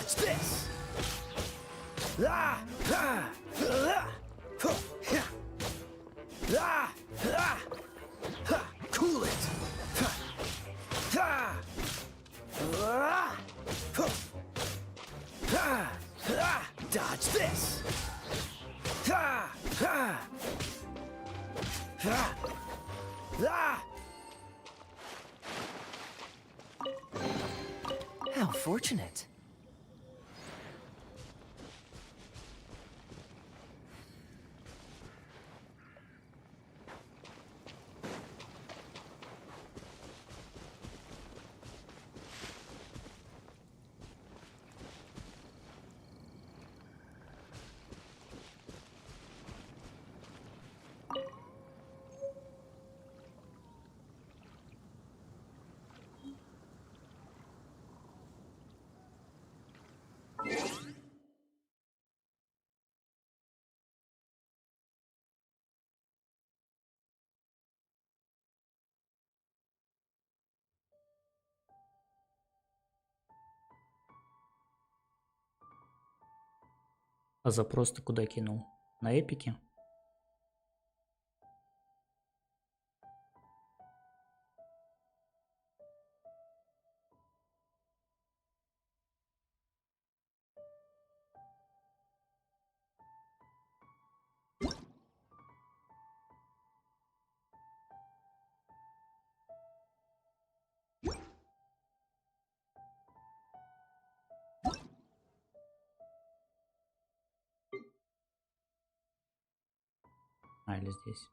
Dodge this! Ah! Ah! Ah! Ah! Ah! Cool it! Ah! Ah! Ah! Ah! Dodge this! Ah! Ah! Ah! Ah! How fortunate. А запрос ты куда кинул? На эпике? А, или здесь?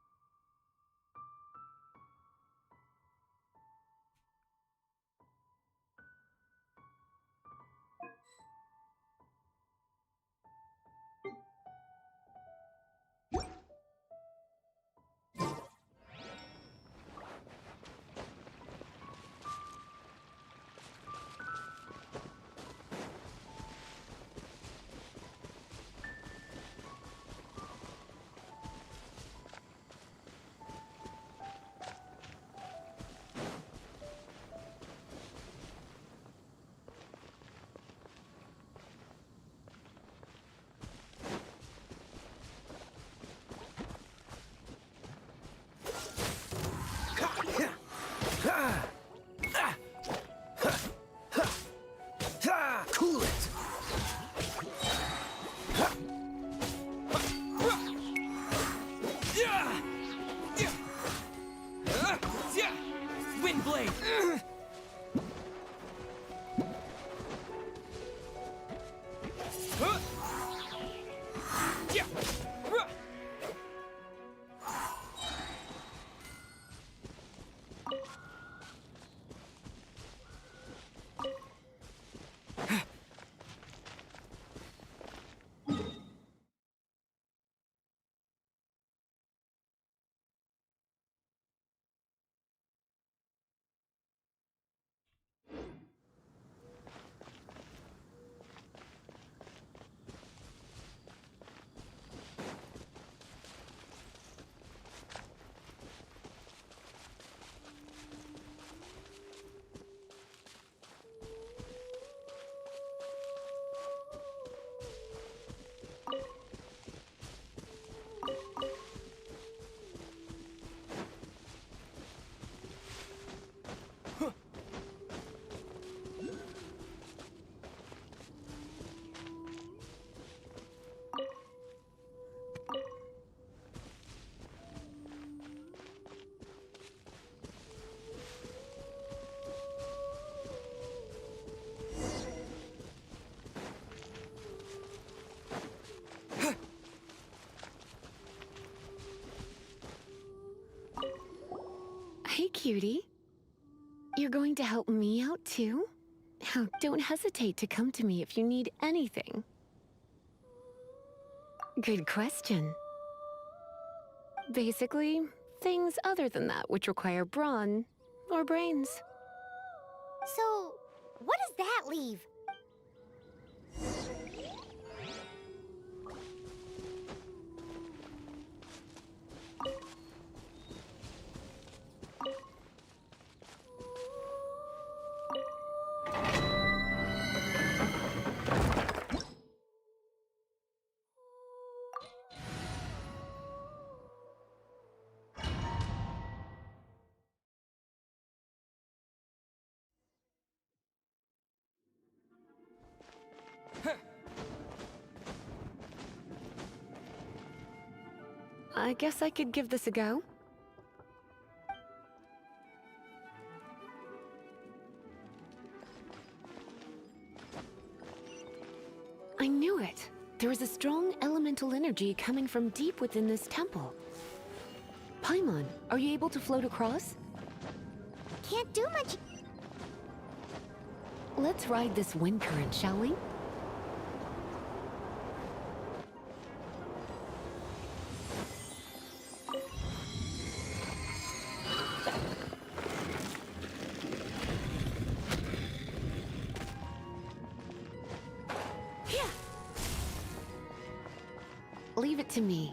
Ah! Cool it! Windblade! Hey, cutie. You're going to help me out, too? Oh, don't hesitate to come to me if you need anything. Good question. Basically, things other than that which require brawn or brains. So, what does that leave? I guess I could give this a go. I knew it. There is a strong elemental energy coming from deep within this temple. Paimon, are you able to float across? Can't do much. Let's ride this wind current, shall we? Leave it to me.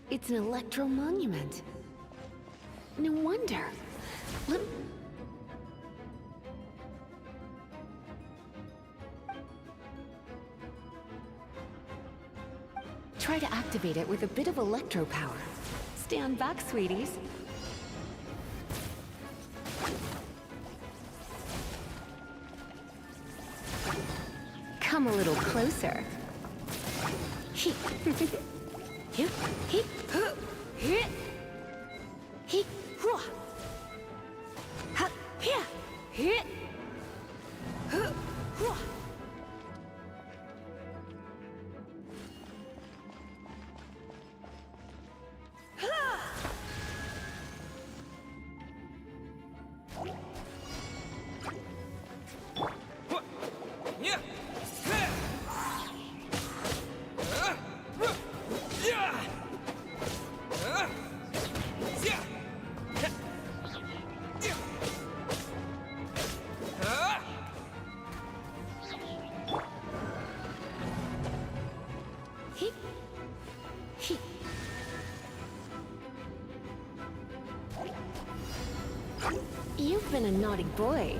It's an electro monument. No wonder. Try to activate it with a bit of electro power. Stand back, sweeties. Come a little closer. You've been a naughty boy.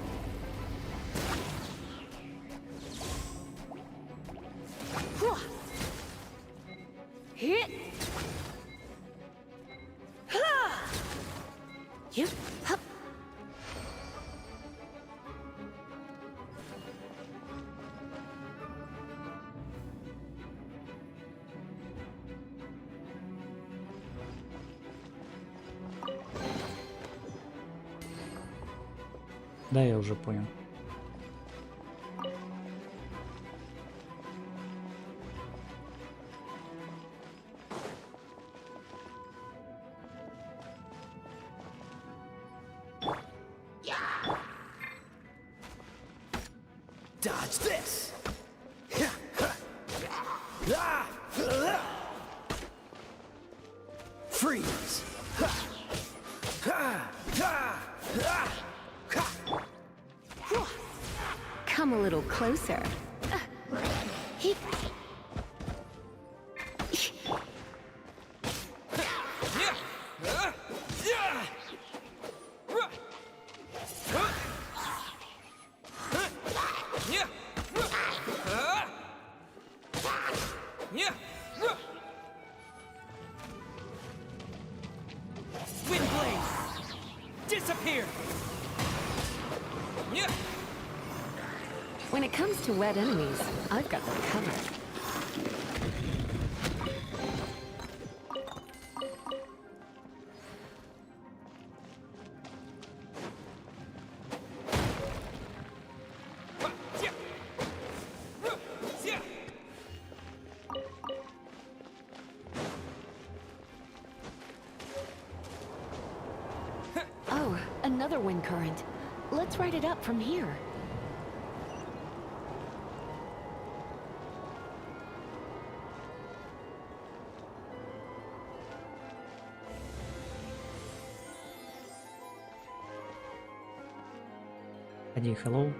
Да, я уже понял. Dodge this! Freeze! Come a little closer. Windblade! Disappear! When it comes to wet enemies, I've got them covered. Oh, another wind current. Let's ride it up from here. Ходи, hello.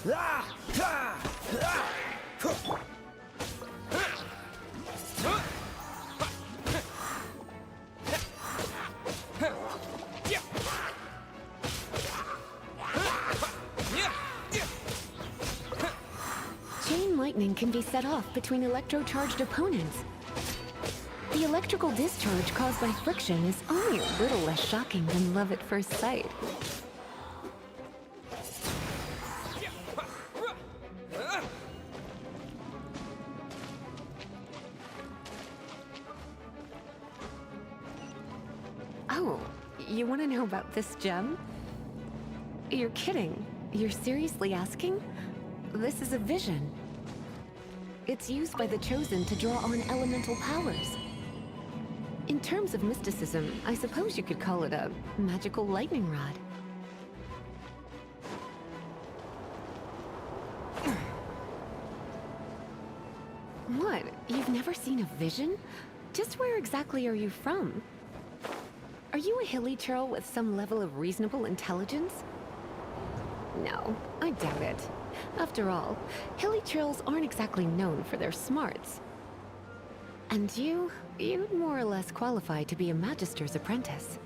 Chain lightning can be set off between electro-charged opponents. The electrical discharge caused by friction is only a little less shocking than love at first sight. Oh, you want to know about this gem? You're kidding. You're seriously asking? This is a vision. It's used by the Chosen to draw on elemental powers. In terms of mysticism, I suppose you could call it a magical lightning rod. What? You've never seen a vision? Just where exactly are you from? Are you a hilly churl with some level of reasonable intelligence? No, I doubt it. After all, hilly churls aren't exactly known for their smarts. And you'd more or less qualify to be a magister's apprentice.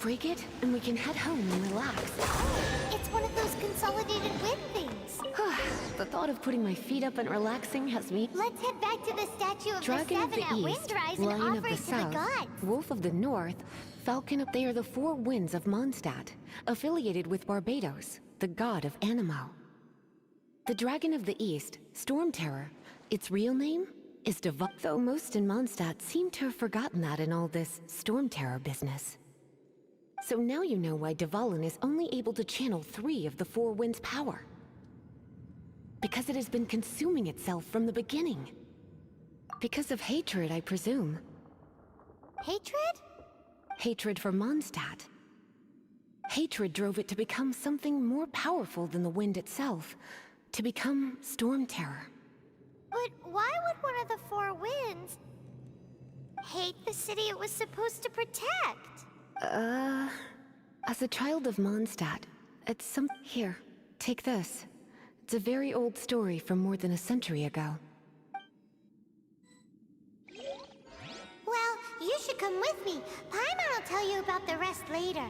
Break it, and we can head home and relax. It's one of those consolidated wind things. The thought of putting my feet up and relaxing has me... Let's head back to the statue of Dragon the of Seven the at East, Windrise and Lion offer of the it to the South, gods. Wolf of the North, Falcon. They are the four winds of Mondstadt, affiliated with Barbados, the god of Anemo. The Dragon of the East, Storm Terror, its real name is though most in Mondstadt seem to have forgotten that in all this Storm Terror business. So now you know why Dvalin is only able to channel 3 of the four winds' power. Because it has been consuming itself from the beginning. Because of hatred, I presume. Hatred? Hatred for Mondstadt. Hatred drove it to become something more powerful than the wind itself. To become Storm Terror. But why would one of the four winds hate the city it was supposed to protect? As a child of Mondstadt, it's some... Here, take this. It's a very old story from more than a century ago. Well, you should come with me. Paimon will tell you about the rest later.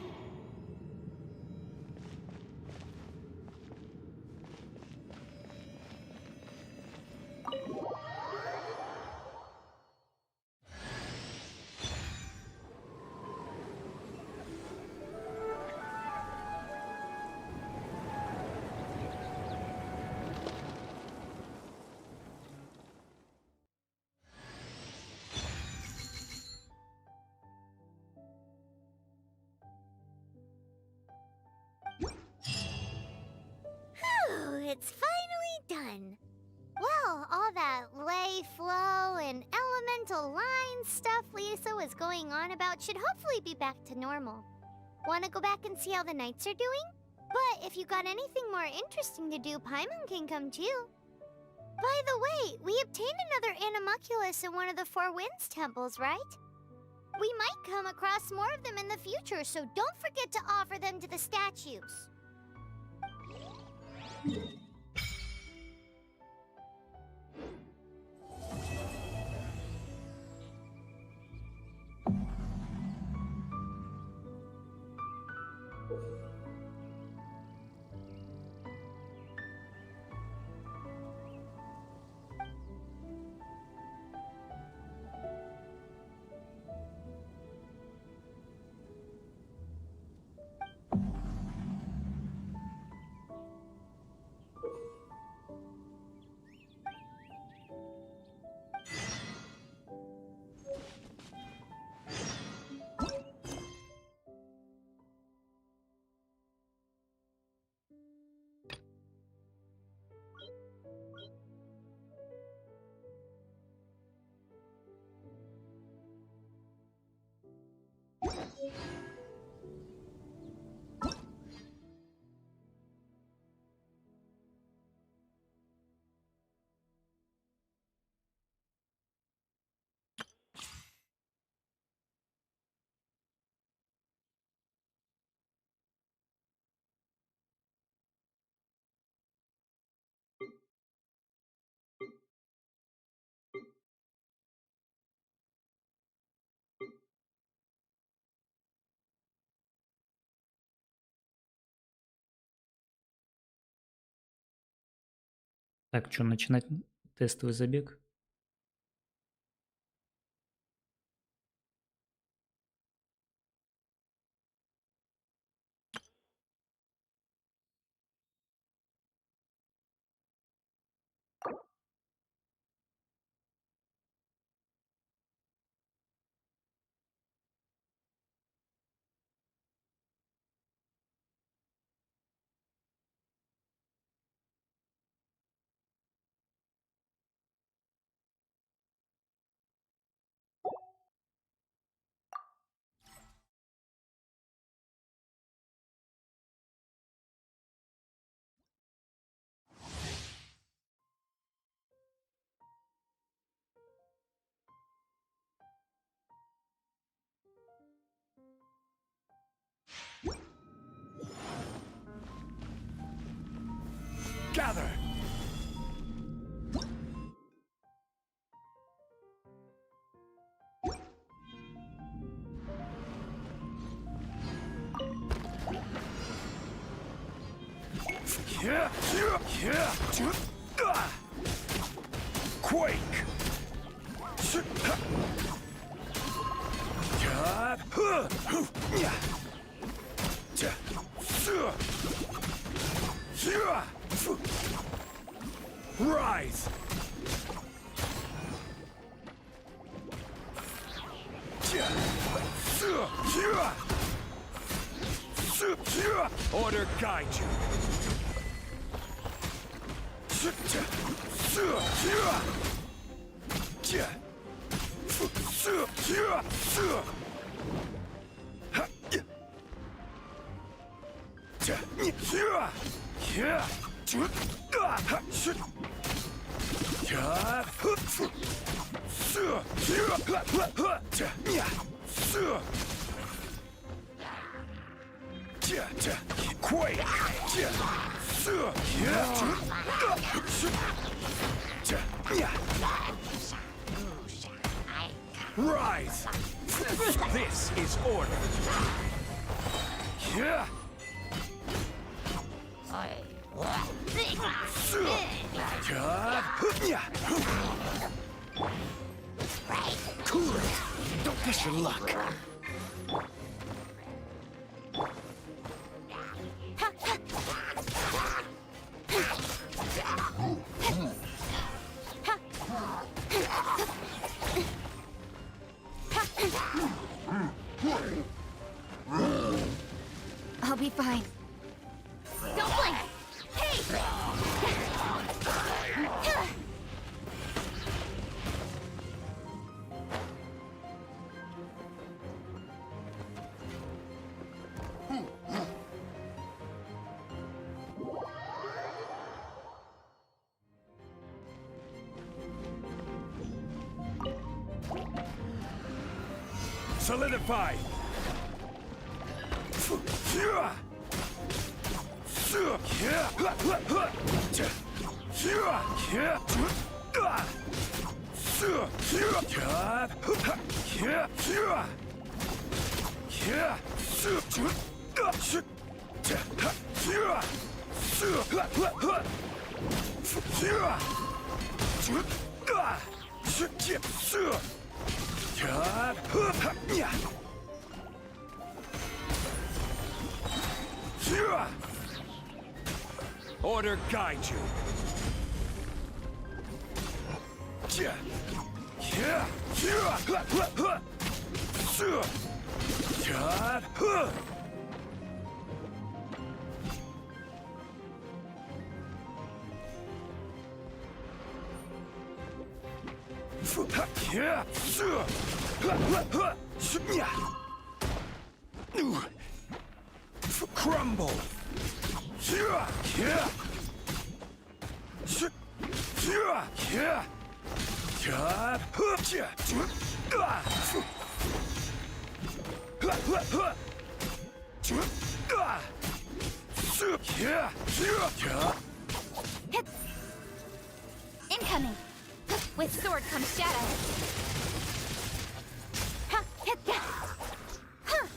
It's finally done. Well, all that lay, flow, and elemental line stuff Lisa was going on about should hopefully be back to normal. Wanna go back and see how the knights are doing? But if you got anything more interesting to do, Paimon can come too. By the way, we obtained another Animalculus in one of the Four Winds temples, right? We might come across more of them in the future, so don't forget to offer them to the statues. Так, что, начинать тестовый забег? Gather! Quake! Rise! Order guide you. Quake! Rise! This is order. Cool it. Don't push your luck. I'll be fine. Don't blink! Hey! Solidify! Order guide you. Crumble. Incoming! With sword comes shadow. Ha, hit that. Huh.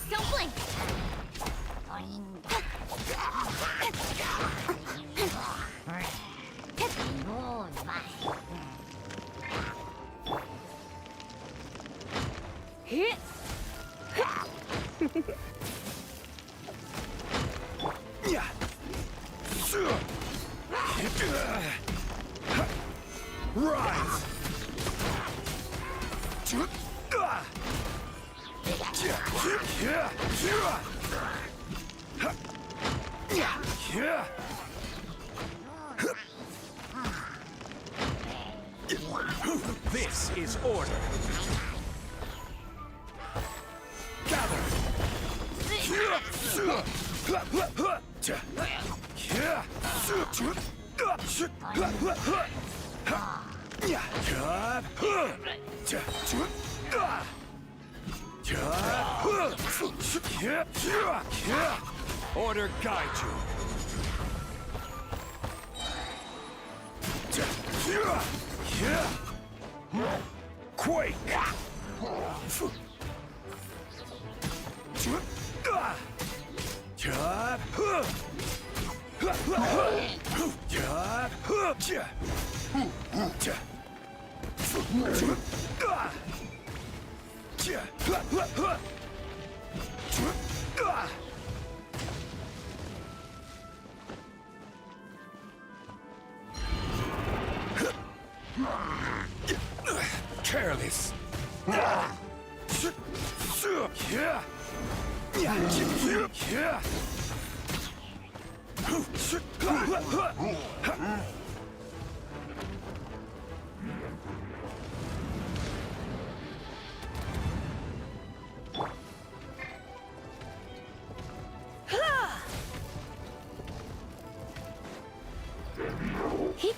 Don't blink! Rise! This is order. Gather. Order guide you. Quake! Careless.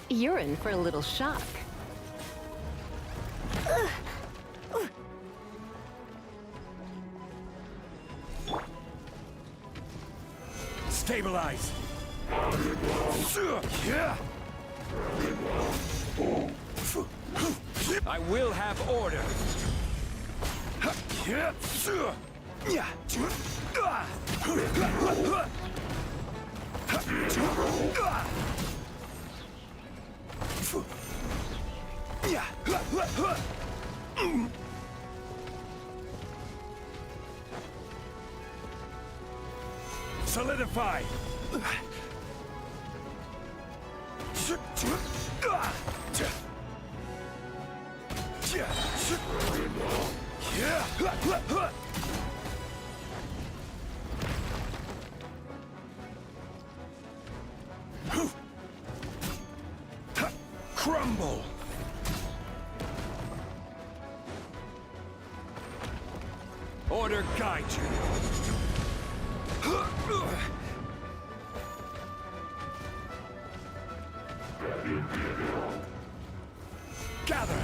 You're in for a little shock. Stabilize. I will have order. Solidify. Crumble. Order guide you. Gather.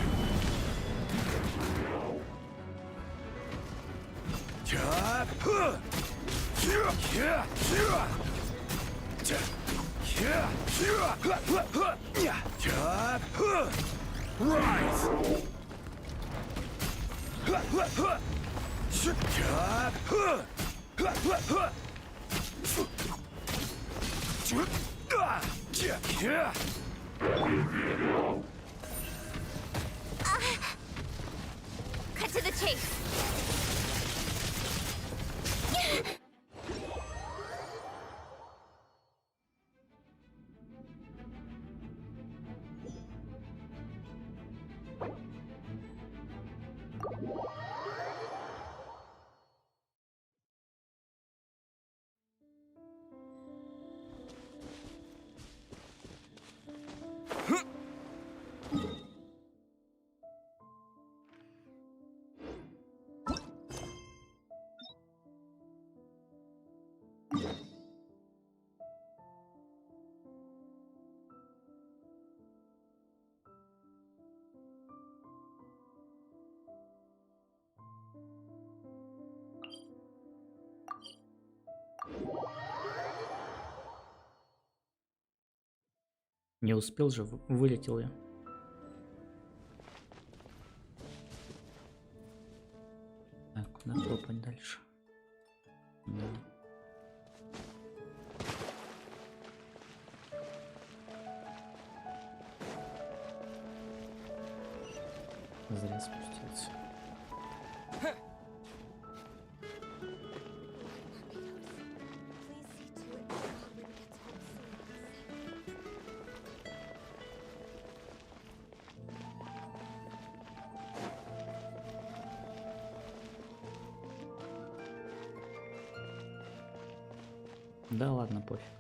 Rise. Cut to the chase. Не успел же, вылетел я. Так, куда топать дальше? Да. Зря спустился. Да ладно, пофиг.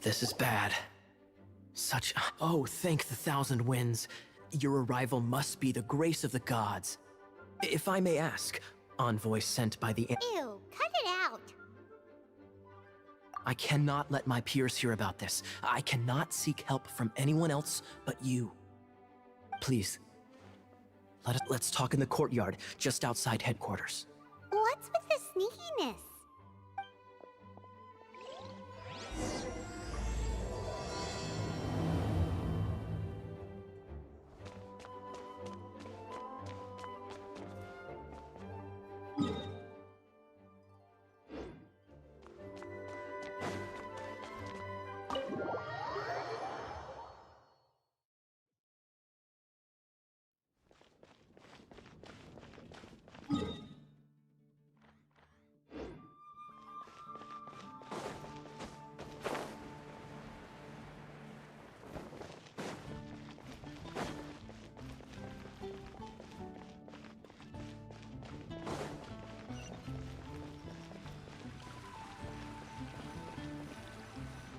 This is bad. Such... Oh, thank the thousand winds. Your arrival must be the grace of the gods. If I may ask, envoy sent by the... Ew, cut it out. I cannot let my peers hear about this. I cannot seek help from anyone else but you. Please, let's talk in the courtyard, just outside headquarters. What's with the sneakiness?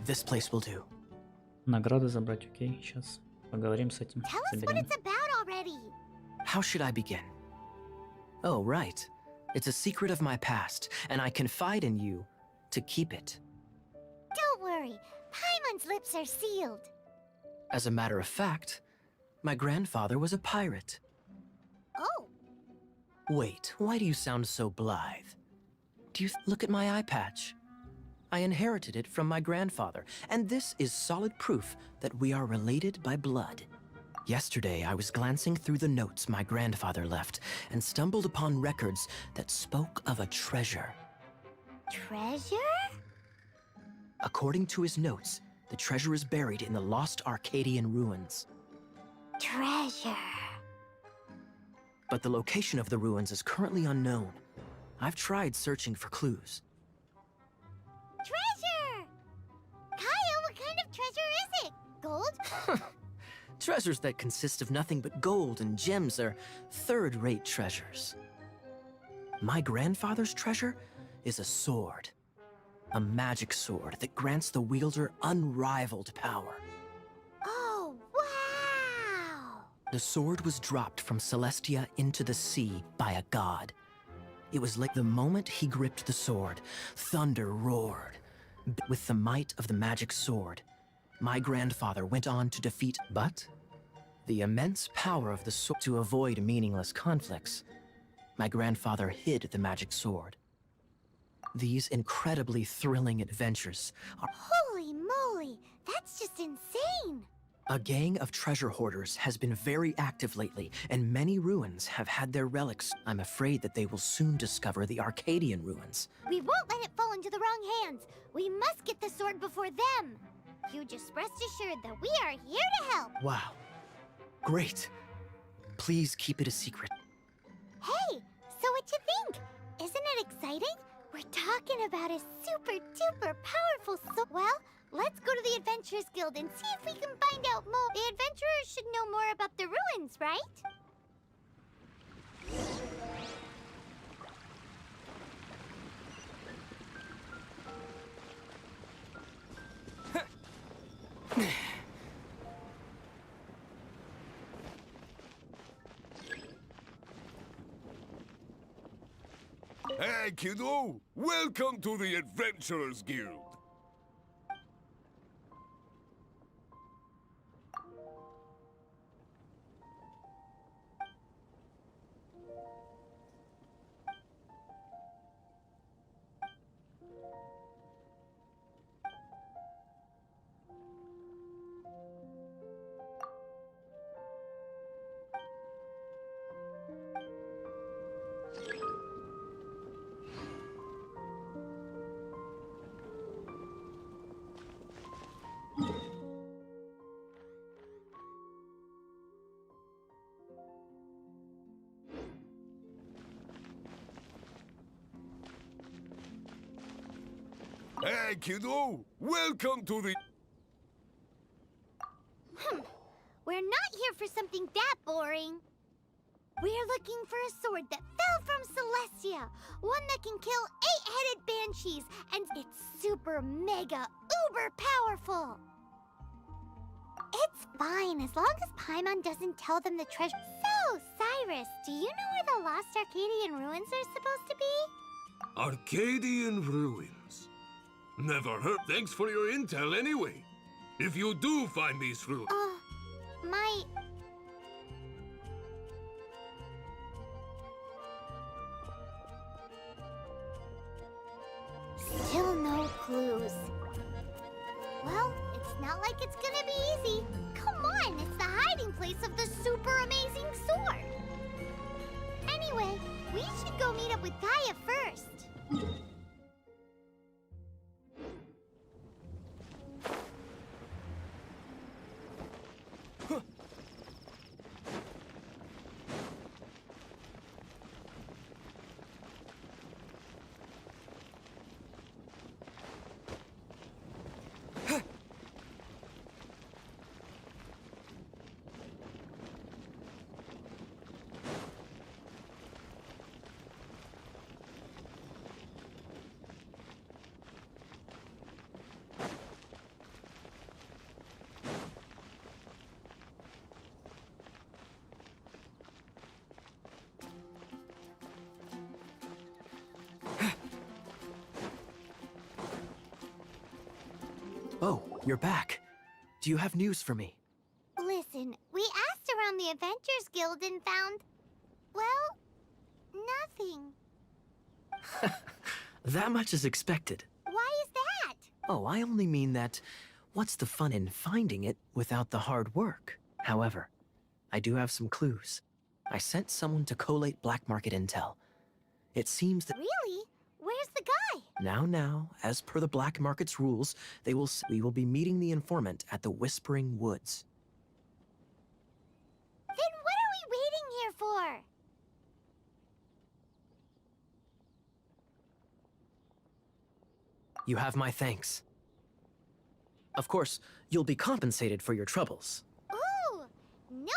This place will do. Награды забрать, окей, сейчас поговорим с этим. Tell us what Заберем. it's about already. How should I begin? Oh, right. It's a secret of my past, and I confide in you to keep it. Don't worry, Paimon's lips are sealed. As a matter of fact, my grandfather was a pirate. Oh, Wait, why do you sound so blithe? Do you look at my eye patch? I inherited it from my grandfather, and this is solid proof that we are related by blood. Yesterday, I was glancing through the notes my grandfather left and stumbled upon records that spoke of a treasure. treasure? According to his notes, the treasure is buried in the lost Arcadian ruins. Treasure. But the location of the ruins is currently unknown. I've tried searching for clues. Treasure! Kyle, what kind of treasure is it? Gold? Treasures that consist of nothing but gold and gems are third-rate treasures. My grandfather's treasure is a sword. A magic sword that grants the wielder unrivaled power. Oh, wow! The sword was dropped from Celestia into the sea by a god. It was like the moment he gripped the sword, thunder roared. With the might of the magic sword, my grandfather went on to defeat, but the immense power of the sword to avoid meaningless conflicts. My grandfather hid the magic sword. These incredibly thrilling adventures are Holy moly, that's just insane! a gang of treasure hoarders has been very active lately, and many ruins have had their relics. I'm afraid that they will soon discover the Arcadian ruins. We won't let it fall into the wrong hands. We must get the sword before them. You just rest assured that we are here to help. Wow. Great. Please keep it a secret. Hey, so what you think? Isn't it exciting? We're talking about a super duper powerful well, let's go to the Adventurers Guild and see if we can find out more. The adventurers should know more about the ruins, right? Hey, kiddo! Welcome to the Adventurers Guild! Hi, kiddo. Welcome to the... We're not here for something that boring. We're looking for a sword that fell from Celestia. One that can kill 8-headed banshees. And it's super mega uber powerful. It's fine as long as Paimon doesn't tell them the treasure. So, Cyrus, do you know where the lost Arcadian ruins are supposed to be? Arcadian ruins. Never heard. Thanks for your intel anyway. If you do find these ruins... My... Still no clues. Well, it's not like it's gonna be easy. Come on, it's the hiding place of the super amazing sword. Anyway, we should go meet up with Gaia first. Oh, you're back. Do you have news for me? Listen, we asked around the Adventures Guild and found... well, nothing. That much is expected. Why is that? Oh, I only mean that what's the fun in finding it without the hard work? However, I do have some clues. I sent someone to collate black market intel. It seems that... Really? Where's the guy? Now, as per the black market's rules, we will be meeting the informant at the Whispering Woods. Then what are we waiting here for? You have my thanks. Of course, you'll be compensated for your troubles. Ooh, nope.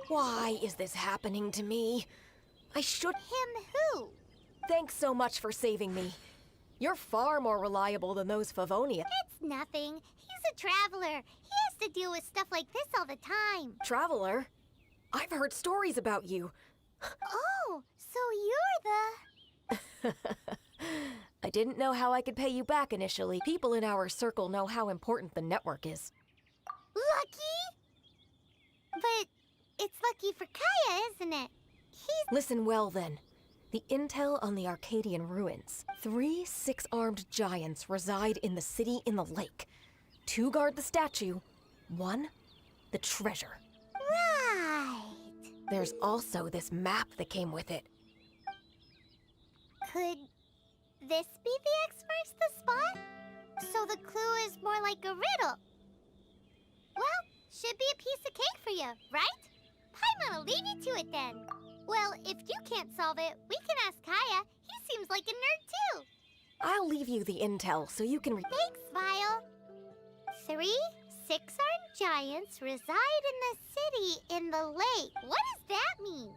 Why is this happening to me? I should... Him who? Thanks so much for saving me. You're far more reliable than those Favonians. It's nothing. He's a traveler. He has to deal with stuff like this all the time. Traveler? I've heard stories about you. Oh, so you're the... I didn't know how I could pay you back initially. People in our circle know how important the network is. Lucky? But it's lucky for Kaya, isn't it? Listen well, then. The intel on the Arcadian ruins. 3 6-armed giants reside in the city in the lake. 2 guard the statue. 1, the treasure. Right. There's also this map that came with it. Could this be the X marks the spot? So the clue is more like a riddle. Well, should be a piece of cake for you, right? Paimon'll leave you to it then. Well, if you can't solve it, we can ask Kaya. He seems like a nerd too. I'll leave you the intel so you can Thanks, Vile. 3 6-armed giants reside in the city in the lake. What does that mean?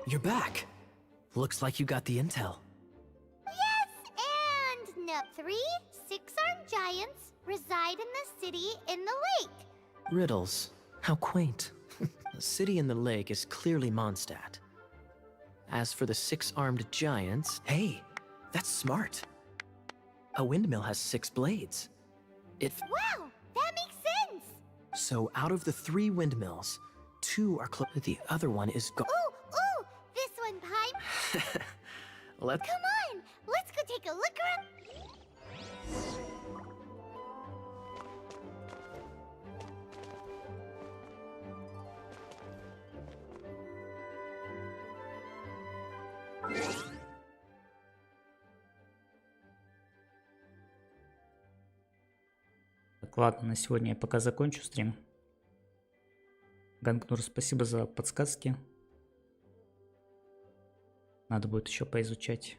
You're back. Looks like you got the intel. Yes, and no, 3 6-armed giants reside in the city in the lake. Riddles. How quaint. The city in the lake is clearly Mondstadt. As for the 6-armed giants, hey, that's smart. A windmill has 6 blades. Wow, that makes sense. So out of the 3 windmills, 2 are close. The other one is Ooh, this one, Paim. Let Come on, let's go take a look around. Так, ладно, на сегодня я пока закончу стрим. Ганкнур, спасибо за подсказки. Надо будет еще поизучать,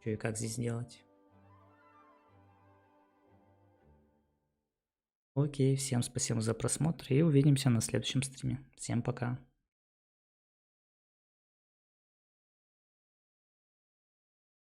что и как здесь делать. Окей, всем спасибо за просмотр и увидимся на следующем стриме. Всем пока.